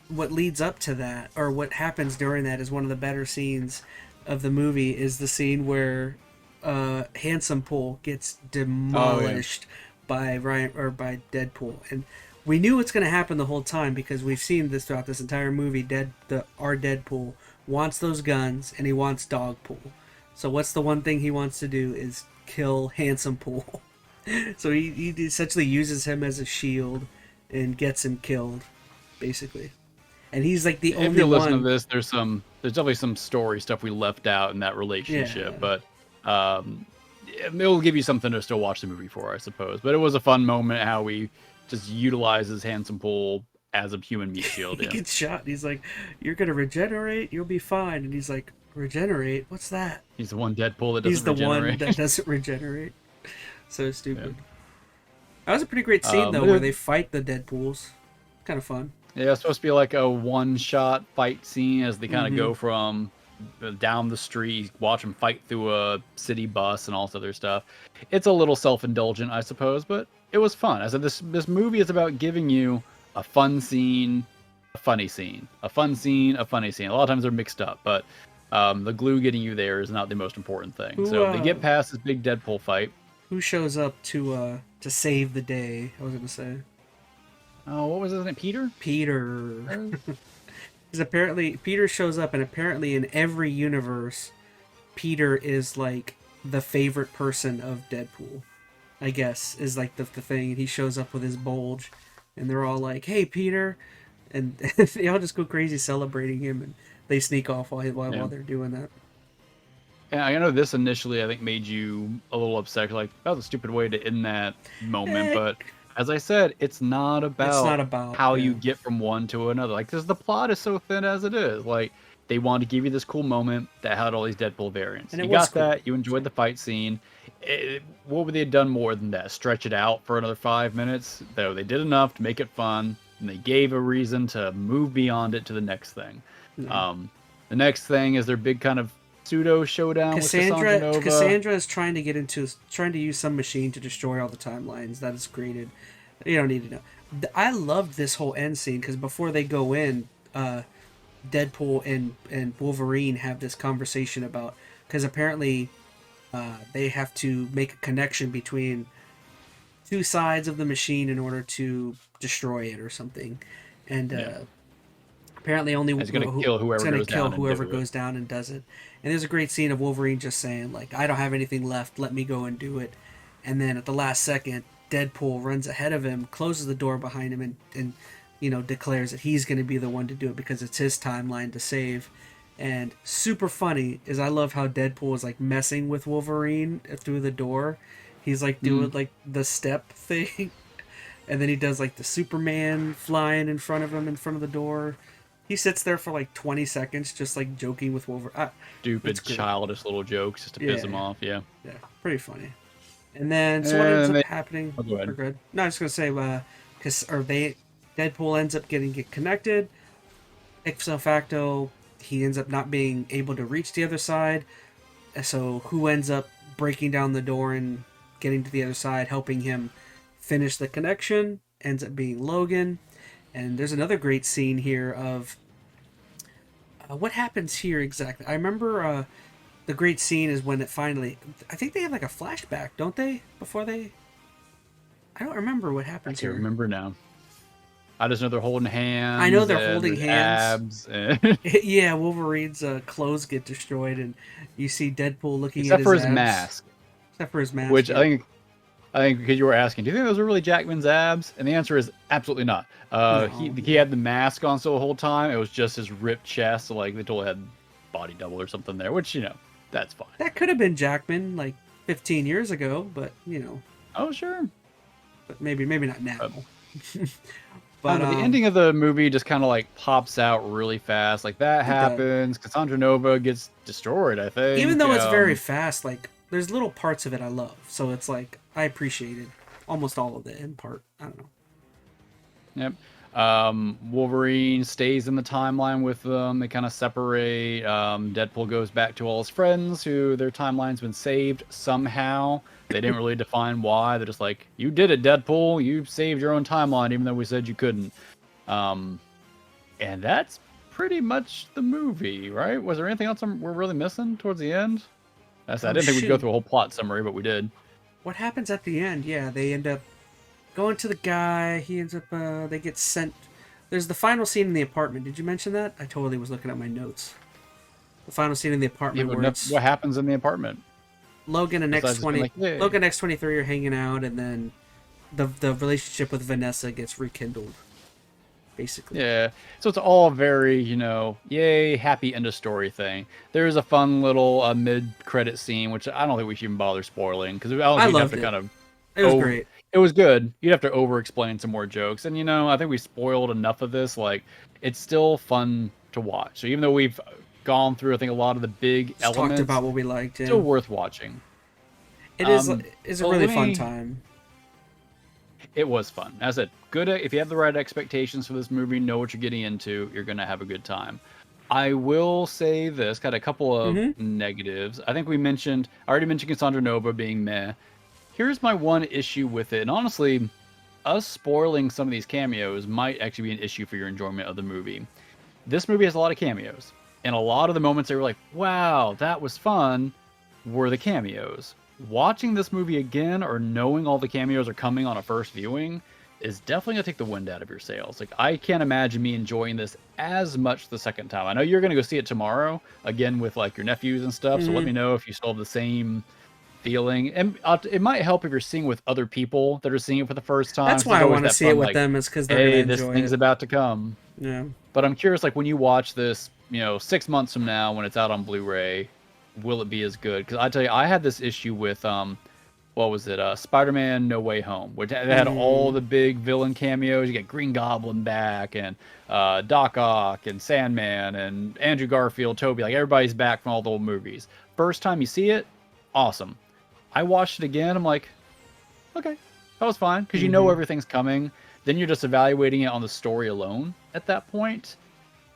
what leads up to that, or what happens during that, is one of the better scenes of the movie. Is the scene where Handsome Pool gets demolished by by Deadpool, and we knew it's going to happen the whole time because we've seen this throughout this entire movie. Our Deadpool wants those guns and he wants Dogpool. So what's the one thing he wants to do is kill Handsome Pool. So he essentially uses him as a shield and gets him killed, basically. And he's like the only one. If you listen to this, there's definitely some story stuff we left out in that relationship, but it'll give you something to still watch the movie for, I suppose. But it was a fun moment how we just utilizes Handsome Pool as a human meat shield. He gets shot and he's like, "You're gonna regenerate, you'll be fine." And he's like, "Regenerate? What's that?" He's the one Deadpool that doesn't He's the regenerate. one that doesn't regenerate. So stupid. Yeah. That was a pretty great scene though, where they fight the Deadpools. Kind of fun. Yeah, it's supposed to be like a one-shot fight scene as they kind of go from down the street, watch them fight through a city bus and all this other stuff. It's a little self-indulgent, I suppose, but it was fun. I said this movie is about giving you a fun scene, a funny scene, a fun scene, a funny scene. A lot of times they're mixed up, but the glue getting you there is not the most important thing. So they get past this big Deadpool fight. Who shows up to save the day? I was gonna say. Oh, what was his name? Peter? Peter. Because apparently Peter shows up, and apparently in every universe, Peter is like the favorite person of Deadpool. I guess is like the thing. And he shows up with his bulge, and they're all like, "Hey, Peter," and they all just go crazy celebrating him, and they sneak off while they're doing that. Yeah, I know this initially I think made you a little upset. Like, that was a stupid way to end that moment, but as I said, it's not about how you get from one to another. Like, because the plot is so thin as it is. Like, they wanted to give you this cool moment that had all these Deadpool variants. And you got cool. That. You enjoyed the fight scene. What would they have done more than that? Stretch it out for another 5 minutes? Though they did enough to make it fun, and they gave a reason to move beyond it to the next thing. The next thing is their big kind of pseudo showdown with Cassandra Nova. Cassandra is trying to use some machine to destroy all the timelines that is created. You don't need to know. I loved this whole end scene because before they go in, Deadpool and Wolverine have this conversation about because apparently they have to make a connection between two sides of the machine in order to destroy it or something. And apparently only It's gonna kill it's whoever gonna goes kill down and whoever do it. goes down and does it. And there's a great scene of Wolverine just saying like, "I don't have anything left. Let me go and do it." And then at the last second, Deadpool runs ahead of him, closes the door behind him, and declares that he's going to be the one to do it because it's his timeline to save. And super funny is I love how Deadpool is like messing with Wolverine through the door. He's like doing like the step thing, and then he does like the Superman flying in front of him in front of the door. He sits there for like 20 seconds just like joking with Wolverine. Stupid, childish little jokes just to piss him off. Yeah. Yeah, pretty funny. And then so what ends up happening? Oh, go ahead. We're good. No, I was gonna say Deadpool ends up getting connected. Ipso facto, he ends up not being able to reach the other side. So who ends up breaking down the door and getting to the other side, helping him finish the connection? Ends up being Logan. And there's another great scene here of what happens here exactly. I remember the great scene is when it finally. I think they have like a flashback, don't they? Before they. I don't remember what happens I can't here. remember now. I just know they're holding hands. I know they're holding hands. Abs and... Yeah, Wolverine's clothes get destroyed, and you see Deadpool looking Except at for his his abs. mask. Except for his mask. Which yeah. I think because you were asking, do you think those are really Jackman's abs? And the answer is absolutely not. No. He had the mask on so the whole time. It was just his ripped chest. So like they totally had body double or something there, which that's fine. That could have been Jackman like 15 years ago, but Oh sure. but maybe not now. But the ending of the movie just kind of like pops out really fast. Like that happens. Cassandra Nova gets destroyed, I think. Even though it's very fast, like there's little parts of it I love. So it's like I appreciated almost all of it in part. I don't know. Yep. Wolverine stays in the timeline with them. They kind of separate. Deadpool goes back to all his friends who their timeline's been saved somehow. They didn't really define why. They're just like, you did it, Deadpool. You saved your own timeline, even though we said you couldn't. And that's pretty much the movie, right? Was there anything else we're really missing towards the end? I didn't think we'd go through a whole plot summary, but we did. What happens at the end? Yeah, they end up going to the guy. He ends up, they get sent. There's the final scene in the apartment. Did you mention that? I totally was looking at my notes. The final scene in the apartment What happens in the apartment? Logan and Logan X-23 are hanging out, and then the relationship with Vanessa gets rekindled, basically. Yeah, so it's all very, yay, happy end of story thing. There's a fun little mid-credit scene, which I don't think we should even bother spoiling, because I loved it. It was great. It was good. You'd have to over-explain some more jokes, and I think we spoiled enough of this. Like, it's still fun to watch. So even though we've gone through, I think, a lot of the big elements. Talked about what we liked. Yeah. Still worth watching. It is a really fun time. It was fun. As I said, good. If you have the right expectations for this movie, know what you're getting into, you're gonna have a good time. I will say this. Got a couple of negatives. I think I already mentioned Cassandra Nova being meh. Here's my one issue with it, and honestly, us spoiling some of these cameos might actually be an issue for your enjoyment of the movie. This movie has a lot of cameos. And a lot of the moments they were like, wow, that was fun, were the cameos. Watching this movie again or knowing all the cameos are coming on a first viewing is definitely going to take the wind out of your sails. Like, I can't imagine me enjoying this as much the second time. I know you're going to go see it tomorrow, again, with, like, your nephews and stuff, so let me know if you still have the same feeling. And it might help if you're seeing with other people that are seeing it for the first time. That's why I want to see it with them, is because they're going to enjoy it. This thing's about to come. Yeah. But I'm curious, like, when you watch this, 6 months from now when it's out on Blu-ray, will it be as good? Because I tell you, I had this issue with what was it? Spider-Man: No Way Home, which had all the big villain cameos. You get Green Goblin back, and Doc Ock, and Sandman, and Andrew Garfield, Toby. Like, everybody's back from all the old movies. First time you see it, awesome. I watched it again. I'm like, okay, that was fine, because you know everything's coming. Then you're just evaluating it on the story alone at that point.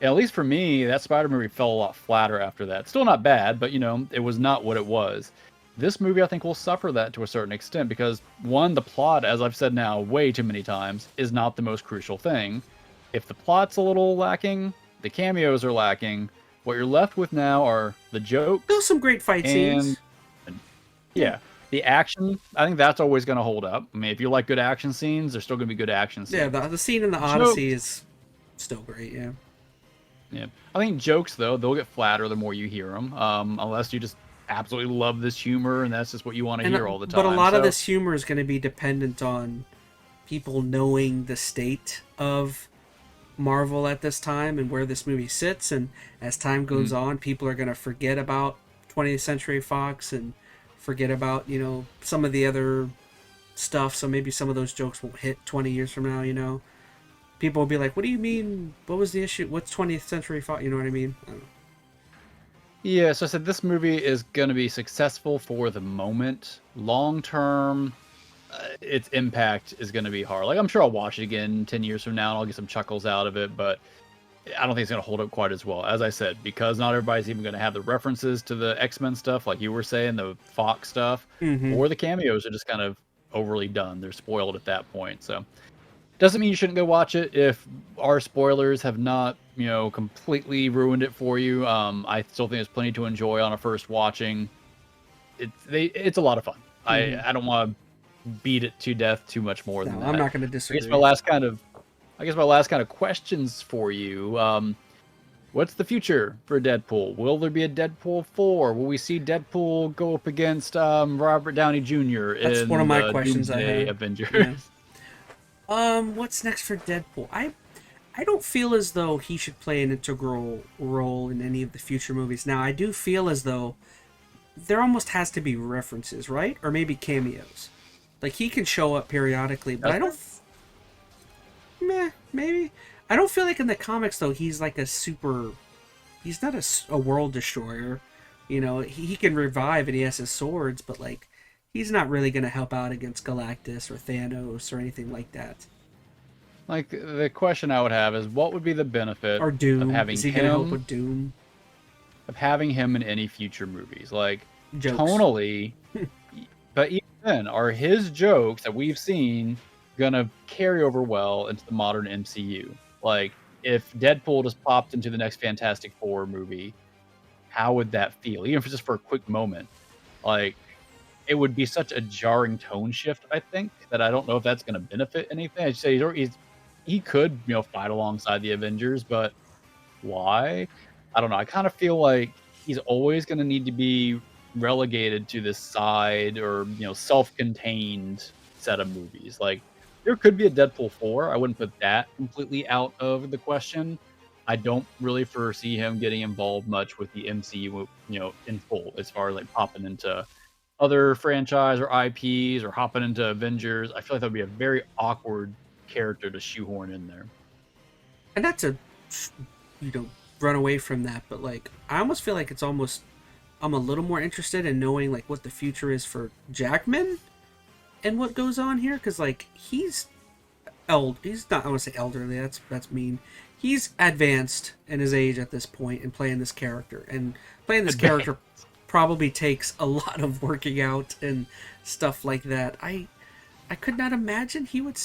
And at least for me, that Spider movie fell a lot flatter after that. Still not bad, but it was not what it was. This movie, I think, will suffer that to a certain extent because, one, the plot, as I've said now way too many times, is not the most crucial thing. If the plot's a little lacking, the cameos are lacking, What you're left with now are the jokes Still some great fight and scenes. yeah, the action. I think that's always going to hold up. I mean, if you like good action scenes, there's still going to be good action Yeah, scenes. the scene in the Jokes, Odyssey is still great. Yeah. yeah. I think jokes though, they'll get flatter the more you hear them. Unless you just absolutely love this humor and that's just what you want to And hear all the but a time. lot of So this humor is going to be dependent on people knowing the state of Marvel at this time and where this movie sits. And as time goes on, people are going to forget about 20th Century Fox and forget about, you know, some of the other stuff. So maybe some of those jokes won't hit 20 years from now, you know. People will be like, what do you mean? What was the issue? What's 20th Century Fox? You know what I mean? I don't know. yeah, so I said this movie is going to be successful for the moment. Long term, its impact is going to be hard. Like I'm sure I'll watch it again 10 years from now and I'll get some chuckles out of it, but I don't think it's going to hold up quite as well. As I said, because not everybody's even going to have the references to the X-Men stuff, like you were saying, the Fox stuff, or the cameos are just kind of overly done. They're spoiled at that point. So doesn't mean you shouldn't go watch it if our spoilers have not, you know, completely ruined it for you. I still think there's plenty to enjoy on a first watching. It's a lot of fun. I don't want to beat it to death too much more than No, that. I'm not going to I disagree. guess my last kind of questions for you. What's the future for Deadpool? Will there be a Deadpool 4? Will we see Deadpool go up against Robert Downey Jr. That's in one of my the questions I Doomsday have. Avengers? Yeah. What's next for Deadpool? I don't feel as though he should play an integral role in any of the future movies. Now, I do feel as though there almost has to be references, right? Or maybe cameos. Like, he can show up periodically, but I don't... maybe. I don't feel like in the comics, though, he's like a super... He's not a world destroyer. You know, he can revive and he has his swords, but, like, he's not really going to help out against Galactus or Thanos or anything like that. Like, the question I would have is, what would be the benefit Or Doom. of having Is he going to help him with Doom? in any future movies? Like, Jokes. tonally, but even then, are his jokes that we've seen gonna carry over well into the modern MCU? Like, if Deadpool just popped into the next Fantastic Four movie, how would that feel? Even if it's just for a quick moment. Like, it would be such a jarring tone shift, I think, that I don't know if that's going to benefit anything. I'd say he could, you know, fight alongside the Avengers, but why? I don't know. I kind of feel like he's always going to need to be relegated to this side or, you know, self-contained set of movies. Like, there could be a Deadpool 4. I wouldn't put that completely out of the question. I don't really foresee him getting involved much with the MCU, you know, in full, as far as like popping into other franchise or IPs or hopping into Avengers. I feel like that would be a very awkward character to shoehorn in there. And not to, you know, run away from that, but like, I almost feel like I'm a little more interested in knowing like what the future is for Jackman and what goes on here, because like he's not, I want to say elderly, that's mean. He's advanced in his age at this point and playing this character. And playing this character probably takes a lot of working out and stuff like that. I could not imagine he would...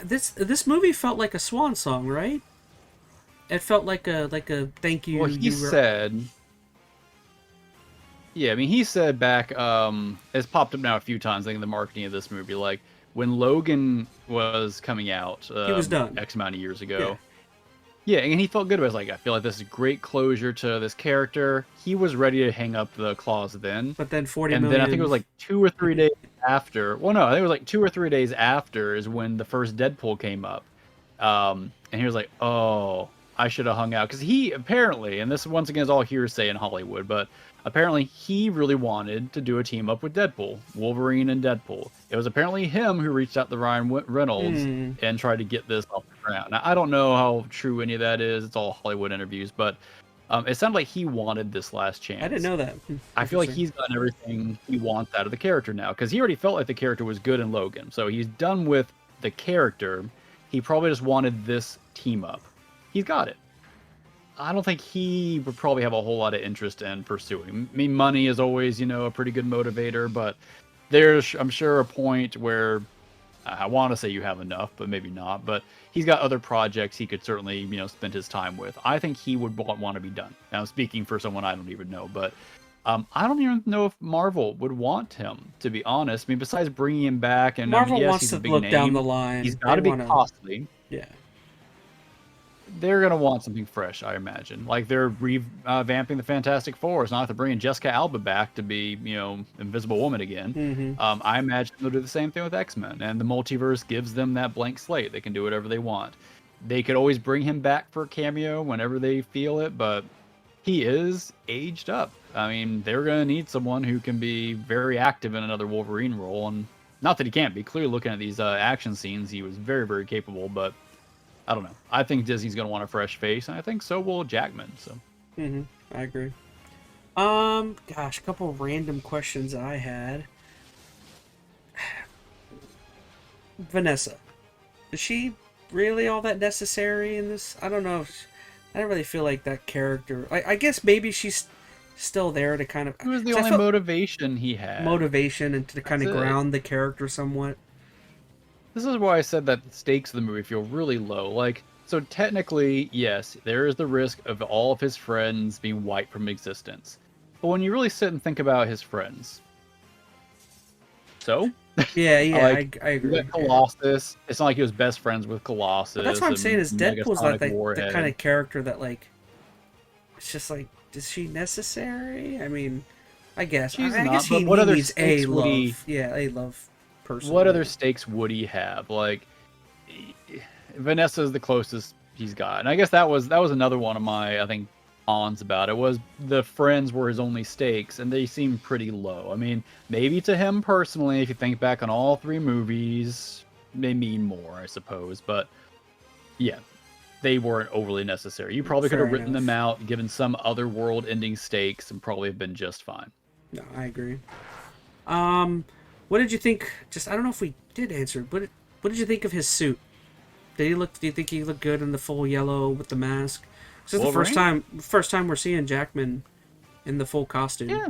This movie felt like a swan song, right? It felt like a thank you. Well, he said... Yeah, I mean, he said back... it's popped up now a few times, I think, in the marketing of this movie. Like, when Logan was coming out... he was done. X amount of years ago... Yeah, and he felt good about it. Like, I feel like this is great closure to this character. He was ready to hang up the claws then. But then 40 and million... then I think it was like 2 or 3 days after. Well, no, I think it was like 2 or 3 days after is when the first Deadpool came up. And he was like, oh, I should have hung out. Because he apparently, and this once again is all hearsay in Hollywood, but apparently he really wanted to do a team up with Deadpool, Wolverine and Deadpool. It was apparently him who reached out to Ryan Reynolds and tried to get this off the ground. Now, I don't know how true any of that is. It's all Hollywood interviews, but it sounded like he wanted this last chance. I didn't know that. I feel like he's gotten everything he wants out of the character now, because he already felt like the character was good in Logan. So he's done with the character. He probably just wanted this team up. He's got it. I don't think he would probably have a whole lot of interest in pursuing. I mean, money is always, you know, a pretty good motivator, but there's, I'm sure, a point where I want to say you have enough, but maybe not. But he's got other projects he could certainly, spend his time with. I think he would want to be done. Now, speaking for someone I don't even know, but I don't even know if Marvel would want him, to be honest. I mean, besides bringing him back, and Marvel yes, wants he's a to big look down name. the line. He's got to be costly. Yeah. They're going to want something fresh, I imagine. Like, they're revamping the Fantastic Four. It's not like they're bringing Jessica Alba back to be, Invisible Woman again. Mm-hmm. I imagine they'll do the same thing with X-Men, and the multiverse gives them that blank slate. They can do whatever they want. They could always bring him back for a cameo whenever they feel it, but he is aged up. I mean, they're going to need someone who can be very active in another Wolverine role, and not that he can't be. Clearly, looking at these action scenes, he was very, very capable, but I don't know. I think Disney's going to want a fresh face, and I think so will Jackman. So, I agree. Gosh, a couple of random questions I had. Vanessa, is she really all that necessary in this? I don't know. I don't really feel like that character. I guess maybe she's still there to kind of. It was the only motivation he had. Motivation and to kind of ground the character somewhat. This is why I said that the stakes of the movie feel really low. Like, so technically, yes, there is the risk of all of his friends being wiped from existence. But when you really sit and think about his friends, so yeah, I agree. You got Colossus. It's not like he was best friends with Colossus. But that's what I'm saying is Deadpool's like the kind of character that like it's just like, is she necessary? I mean, I guess. I guess he needs a love. Yeah, a love person. What other stakes would he have? Like, Vanessa's the closest he's got, and I guess that was another one of my, I think, cons about it, was the friends were his only stakes, and they seem pretty low. I mean, maybe to him personally, if you think back on all three movies, they mean more, I suppose. But yeah, they weren't overly necessary. You probably could have written them out, given some other world-ending stakes, and probably have been just fine. No, I agree. What did you think? Just, I don't know if we did answer, but what did you think of his suit? Do you think he looked good in the full yellow with the mask? This is the first time we're seeing Jackman in the full costume. Yeah.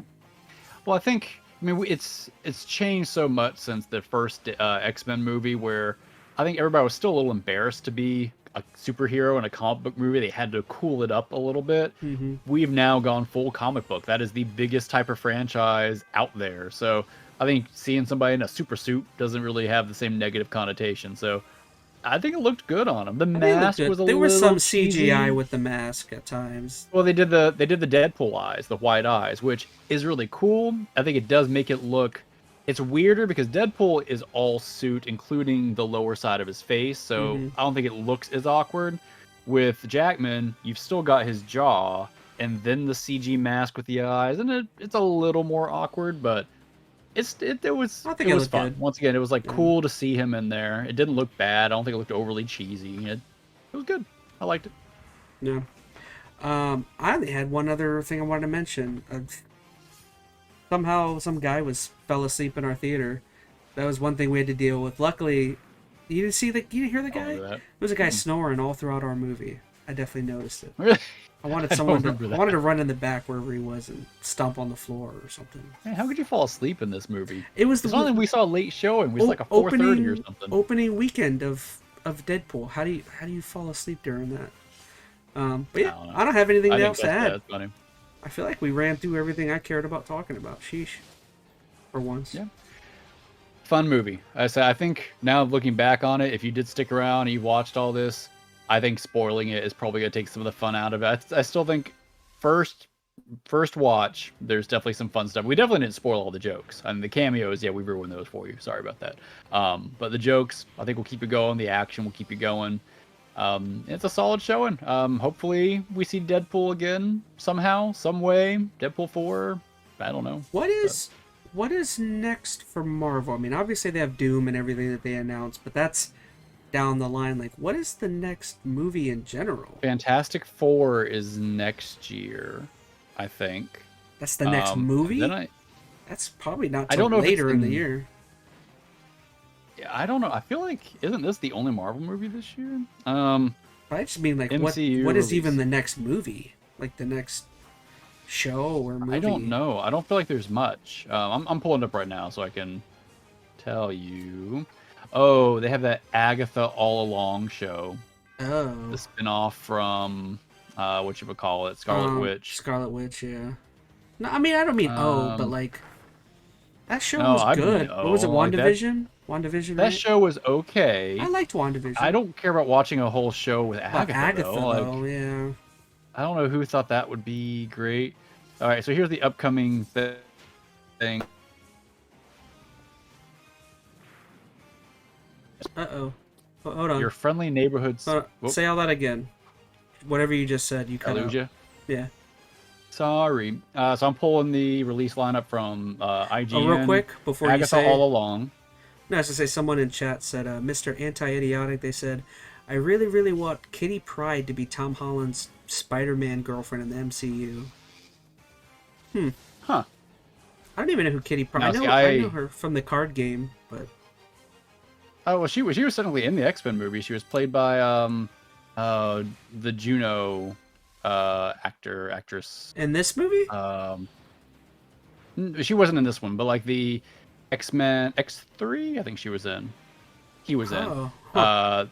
Well, I mean, it's changed so much since the first X-Men movie, where I think everybody was still a little embarrassed to be a superhero in a comic book movie. They had to cool it up a little bit. We've now gone full comic book. That is the biggest type of franchise out there. So I think seeing somebody in a super suit doesn't really have the same negative connotation. So I think it looked good on him. The mask was a little. There was some cheesy. CGI with the mask at times. Well, they did the Deadpool eyes, the white eyes, which is really cool. I think it does make it look. It's weirder because Deadpool is all suit, including the lower side of his face. So I don't think it looks as awkward. With Jackman, you've still got his jaw, and then the CG mask with the eyes, and it's a little more awkward, but. It was fun. Good. Once again, it was like cool to see him in there. It didn't look bad. I don't think it looked overly cheesy. It was good. I liked it. Yeah. I only had one other thing I wanted to mention. Somehow some guy fell asleep in our theater. That was one thing we had to deal with. Luckily, you didn't hear the guy? There was a guy snoring all throughout our movie. I definitely noticed it. Really? I wanted to run in the back wherever he was and stomp on the floor or something. Man, how could you fall asleep in this movie? It was something we saw a late showing. We was like a 4:30 or something. Opening weekend of Deadpool. How do you fall asleep during that? But yeah, I don't have anything else to add. That's funny. I feel like we ran through everything I cared about talking about. Sheesh. For once. Yeah. Fun movie. I think now looking back on it, if you did stick around and you watched all this, I think spoiling it is probably going to take some of the fun out of it. I still think first watch, there's definitely some fun stuff. We definitely didn't spoil all the jokes. I mean, the cameos, yeah, we ruined those for you. Sorry about that. But the jokes, I think we'll keep it going. The action will keep you going. It's a solid showing. Hopefully we see Deadpool again somehow, some way. Deadpool 4, I don't know. What is next for Marvel? I mean, obviously they have Doom and everything that they announced, but that's down the line. Like, what is the next movie in general? Fantastic Four is next year, I think. That's the next movie? That's probably not till later in the year. Yeah, I don't know. I feel like, isn't this the only Marvel movie this year? I just mean, like, what is even the next movie? Like, the next show or movie? I don't know. I don't feel like there's much. I'm pulling it up right now so I can tell you. Oh, they have that Agatha All Along show, Oh. the spinoff from what you would call it, Scarlet Witch. Scarlet Witch, yeah. No, I mean I don't mean but Um, like that show no, was I mean good. What was it? like that. WandaVision? WandaVision, That right? show was I okay. liked I WandaVision. don't care about watching a whole show with But Agatha though. Agatha, Like, though, yeah. I don't know who thought that would be great. All right, so here's the upcoming thing. Uh-oh. Hold on. Your friendly neighborhoods. Hold on. Say all that again. Whatever you just said, you I cut lose out. you. Yeah. Sorry. So I'm pulling the release lineup from IGN. Oh, real quick, before Agatha you say... All Along. No, I was to say, someone in chat said, Mr. Anti-Idiotic, they said, I really, really want Kitty Pryde to be Tom Holland's Spider-Man girlfriend in the MCU. Huh. I don't even know who Kitty Pryde is. Now, see, I know her from the card game, but... Oh, well, she was technically in the X-Men movie. She was played by the Juno actress. In this movie? She wasn't in this one, but like the X-Men X3, I think she was in. He was in. Oh. Huh.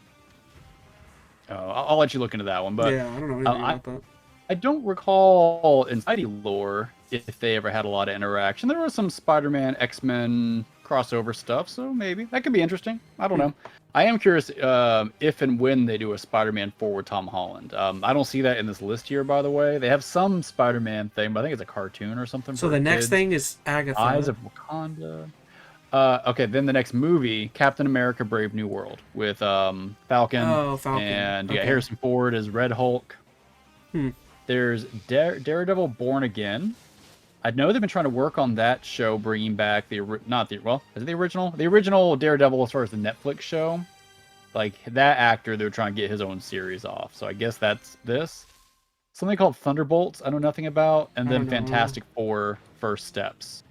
I'll let you look into that one, but yeah, I don't know anything about that. I don't recall in Spidey lore if they ever had a lot of interaction. There was some Spider-Man, X-Men crossover stuff, so maybe that could be interesting. I don't know. I am curious if and when they do a Spider-Man 4 with Tom Holland. I don't see that in this list here, by the way. They have some Spider-Man thing, but I think it's a cartoon or something. So for the next kids. thing is Agatha. Eyes of Wakanda. Okay, then the next movie, Captain America: Brave New World, with Falcon. Oh, Falcon. And okay. Harrison Ford as Red Hulk. There's Daredevil: Born Again. I know they've been trying to work on that show, bringing back is it the original? The original Daredevil, as far as the Netflix show. Like, that actor, they're trying to get his own series off. So I guess that's this. Something called Thunderbolts, I know nothing about. And then Fantastic Four: First Steps.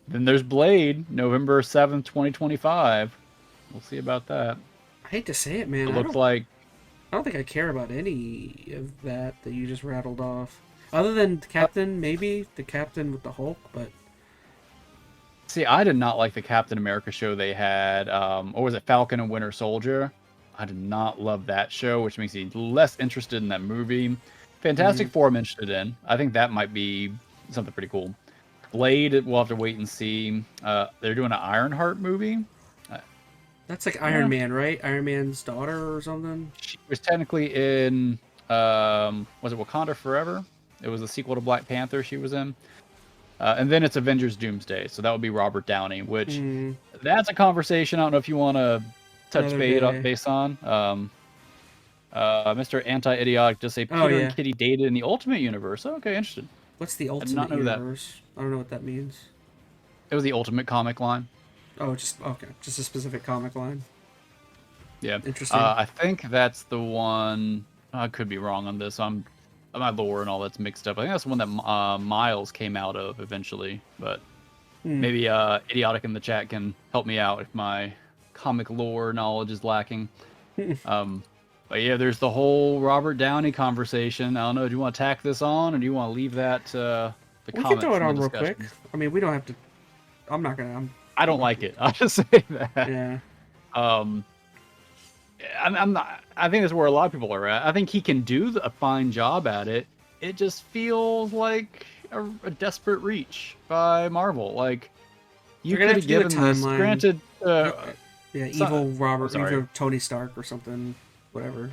Then there's Blade, November 7th, 2025. We'll see about that. I hate to say it, man. It looks like... I don't think I care about any of that you just rattled off. Other than the Captain, maybe. The Captain with the Hulk, but... See, I did not like the Captain America show they had. Or was it Falcon and Winter Soldier? I did not love that show, which makes me less interested in that movie. Fantastic Four I'm interested in. I think that might be something pretty cool. Blade, we'll have to wait and see. They're doing an Ironheart movie. That's like Iron Man, right? Iron Man's daughter or something? She was technically in, was it Wakanda Forever? It was the sequel to Black Panther she was in. And then it's Avengers Doomsday, so that would be Robert Downey, which that's a conversation I don't know if you want to touch base on. Mr. Anti-Idiotic just say Peter and Kitty dated in the Ultimate Universe. Okay, interesting. What's the Ultimate Universe? That. I don't know what that means. It was the Ultimate comic line. Oh, just a specific comic line. Yeah, interesting. I think that's the one. I could be wrong on this. My lore and all that's mixed up. I think that's the one that Miles came out of eventually. But maybe Idiotic in the chat can help me out if my comic lore knowledge is lacking. But yeah, there's the whole Robert Downey conversation. I don't know. Do you want to tack this on, or do you want to leave that the we comments? We can throw it on real quick. I mean, we don't have to. I'm not gonna. I don't like it. I'll just say that. Yeah. I'm not. I think that's where a lot of people are at. I think he can do a fine job at it. It just feels like a desperate reach by Marvel. Like, you could have given this. Granted, evil Tony Stark or something. Whatever.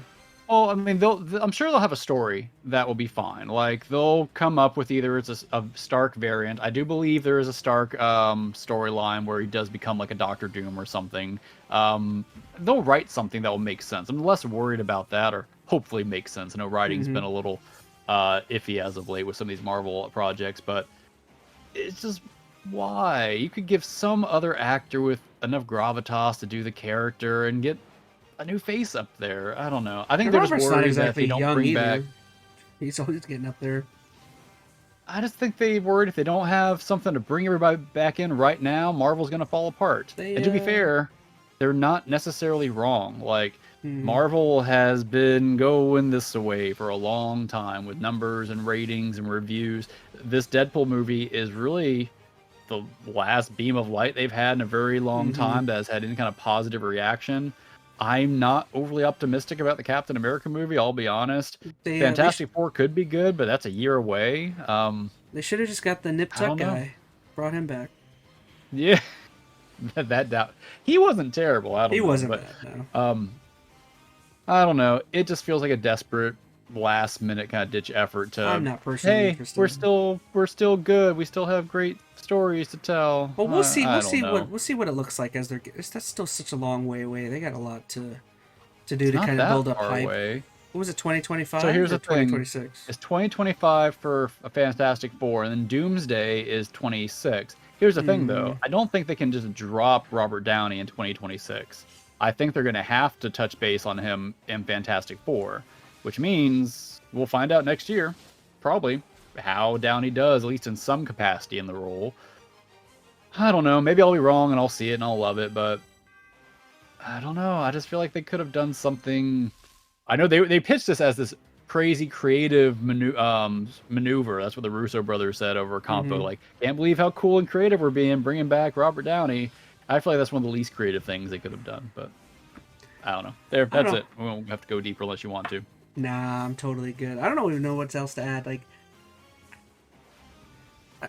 Well, I mean, I'm sure they'll have a story that will be fine. Like, they'll come up with either it's a Stark variant. I do believe there is a Stark storyline where he does become like a Doctor Doom or something. They'll write something that will make sense. I'm less worried about that, or hopefully make sense. I know writing's been a little iffy as of late with some of these Marvel projects, but it's just why? You could give some other actor with enough gravitas to do the character and get a new face up there. I don't know. I think they're just worried that if they don't bring back... He's always getting up there. I just think they're worried if they don't have something to bring everybody back in right now, Marvel's going to fall apart. And to be fair, they're not necessarily wrong. Like, Marvel has been going this way for a long time with numbers and ratings and reviews. This Deadpool movie is really the last beam of light they've had in a very long time that has had any kind of positive reaction. I'm not overly optimistic about the Captain America movie, I'll be honest. Fantastic Four could be good, but that's a year away. They should have just got the Nip Tuck guy, brought him back. Yeah, that doubt. He wasn't terrible. I don't know. He wasn't but, bad, no. I don't know. It just feels like a desperate last minute kind of ditch effort to. I'm not personally interested. we're still good. We still have great stories to tell. Well, we'll see. We'll see what it looks like as they're. That's still such a long way away. They got a lot to do to kind of build up hype. Away. What was it? 2025. So here's the thing. 2026. It's 2025 for a Fantastic Four, and then Doomsday is 26. Here's the thing, though. I don't think they can just drop Robert Downey in 2026. I think they're going to have to touch base on him in Fantastic Four, which means we'll find out next year, probably, how Downey does, at least in some capacity in the role. I don't know. Maybe I'll be wrong and I'll see it and I'll love it, but I don't know. I just feel like they could have done something. I know they pitched this as this crazy creative maneuver. That's what the Russo brothers said over a combo. Like, can't believe how cool and creative we're being, bringing back Robert Downey. I feel like that's one of the least creative things they could have done, but I don't know. That's it. We won't have to go deeper unless you want to. Nah, I'm totally good. I don't even know what else to add. Like,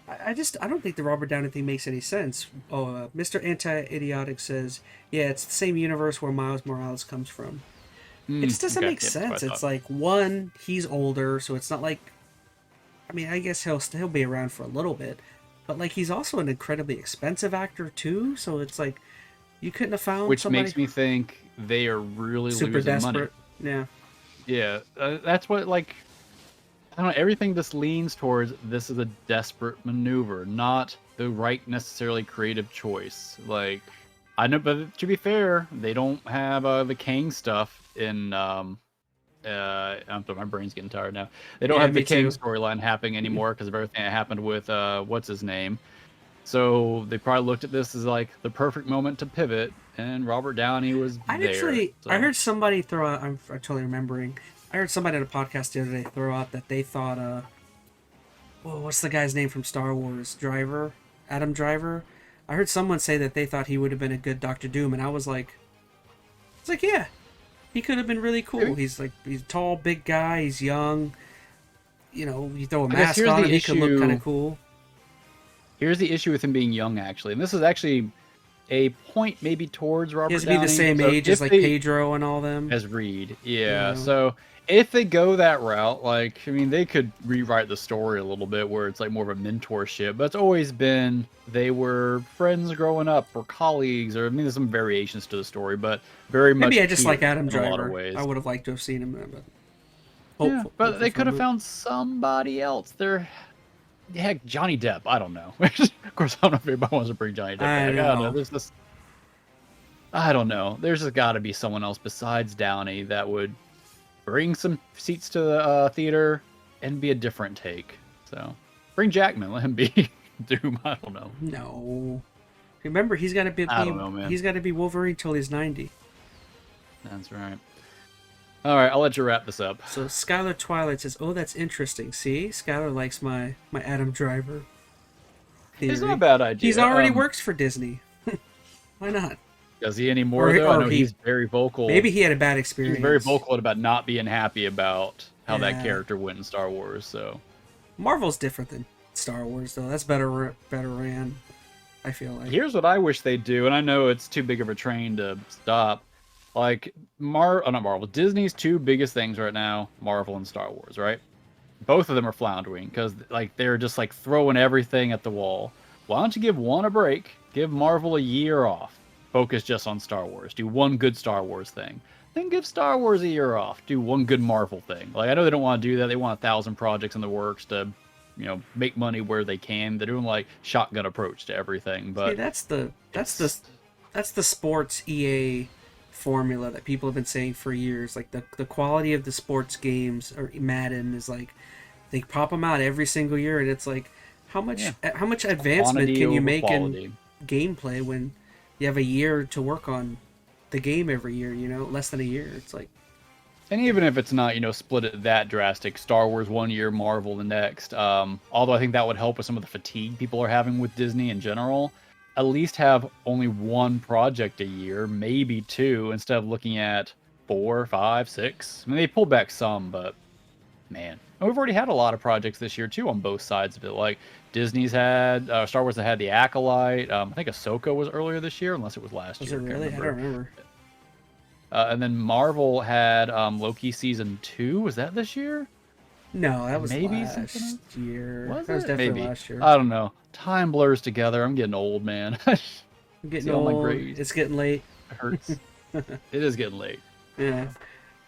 I don't think the Robert Downey thing makes any sense. Oh, Mr. Anti-Idiotic says, yeah, it's the same universe where Miles Morales comes from. It just doesn't make sense. It's like, one, he's older, so it's not like... I mean, I guess he'll be around for a little bit. But, like, he's also an incredibly expensive actor, too. So it's like, you couldn't have found somebody... Which makes me think they are really super losing desperate. money. Yeah. Yeah. That's what, like... I don't know. Everything just leans towards this is a desperate maneuver, not the right necessarily creative choice. Like, I know, but to be fair, they don't have the Kang stuff in... I'm sorry, my brain's getting tired now. They don't have the Kang storyline happening anymore because of everything that happened with what's his name. So they probably looked at this as like the perfect moment to pivot, and Robert Downey was there. I heard somebody throw out. I'm totally remembering. I heard somebody on a podcast the other day throw out that they thought, what's the guy's name from Star Wars? Adam Driver. I heard someone say that they thought he would have been a good Doctor Doom, and I was like, yeah. He could have been really cool. He's a tall, big guy. He's young. You know, you throw a mask on him, he could look kind of cool. Here's the issue with him being young, actually. And this is actually a point maybe towards Robert Downey. He has to be the same age as, like, Pedro and all them. As Reed, yeah. So if they go that route, like, I mean, they could rewrite the story a little bit where it's, like, more of a mentorship. But it's always been they were friends growing up or colleagues. Or, I mean, there's some variations to the story, but very much maybe I just like Adam Driver. In a lot of ways. I would have liked to have seen him there, but... but they could have found somebody else. Heck, Johnny Depp. I don't know. Of course, I don't know if everybody wants to bring Johnny Depp back. I don't know. I don't know. There's just got to be someone else besides Downey that would bring some seats to the theater and be a different take. So, bring Jackman. Let him be Doom. I don't know. No. Remember, he's got to be. I don't know, man. He's got to be Wolverine till he's 90. That's right. All right, I'll let you wrap this up. So Skylar Twilight says, "Oh, that's interesting. See, Skylar likes my Adam Driver theory. It's not a bad idea. He's already works for Disney. Why not? Does he anymore, though? I know he's very vocal. Maybe he had a bad experience. He's very vocal about not being happy about how that character went in Star Wars. So Marvel's different than Star Wars, though. That's better ran, I feel like. Here's what I wish they'd do, and I know it's too big of a train to stop. Like, not Marvel. Disney's two biggest things right now, Marvel and Star Wars, right? Both of them are floundering because, like, they're just, like, throwing everything at the wall. Why don't you give one a break? Give Marvel a year off. Focus just on Star Wars. Do one good Star Wars thing. Then give Star Wars a year off. Do one good Marvel thing. Like, I know they don't want to do that. They want 1,000 projects in the works to, you know, make money where they can. They're doing, like, shotgun approach to everything. But that's the sports EA formula that people have been saying for years. Like, the quality of the sports games or Madden is like, they pop them out every single year, and it's like, how much advancement can you make in gameplay when you have a year to work on the game every year? You know, less than a year. It's like, And even if it's not, split it that drastic, Star Wars one year, Marvel the next, although I think that would help with some of the fatigue people are having with Disney in general, at least have only one project a year, maybe two, instead of looking at 4, 5, 6. I mean, they pulled back some, but man. And we've already had a lot of projects this year, too, on both sides of it. Like, Disney's had, Star Wars had the Acolyte. I think Ahsoka was earlier this year, unless it was last Was year. it really? I don't remember. And then Marvel had Loki season 2. Was that this year? No, that was Maybe last year. Was that was it? definitely Maybe. last year. I don't know. Time blurs together. I'm getting old, man. I'm getting See all my old. grays. It's getting late. It hurts. It is getting late. Yeah.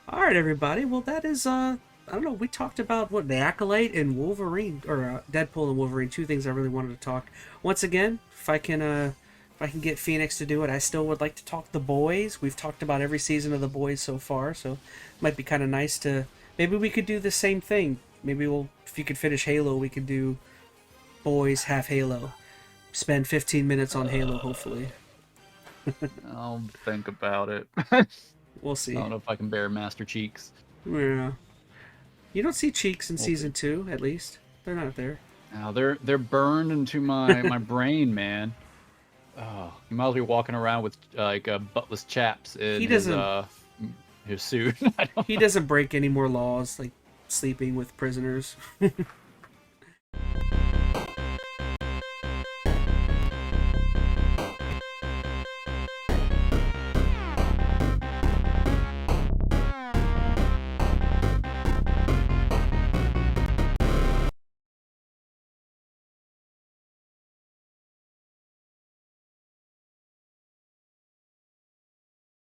All right, everybody. Well, that is I don't know. We talked about what the Acolyte and Wolverine, or Deadpool and Wolverine, two things I really wanted to talk. Once again, if I can get Phoenix to do it, I still would like to talk The Boys. We've talked about every season of The Boys so far, so it might be kind of nice to. Maybe we could do the same thing. Maybe if you could finish Halo, we could do Boys half Halo. Spend 15 minutes on Halo, hopefully. I'll think about it. We'll see. I don't know if I can bear Master Cheeks. Yeah. You don't see Cheeks in We'll season 2, at least. They're not there. Now they're burned into my brain, man. Oh, you might as well be walking around with buttless chaps in his suit. He doesn't break any more laws, like sleeping with prisoners.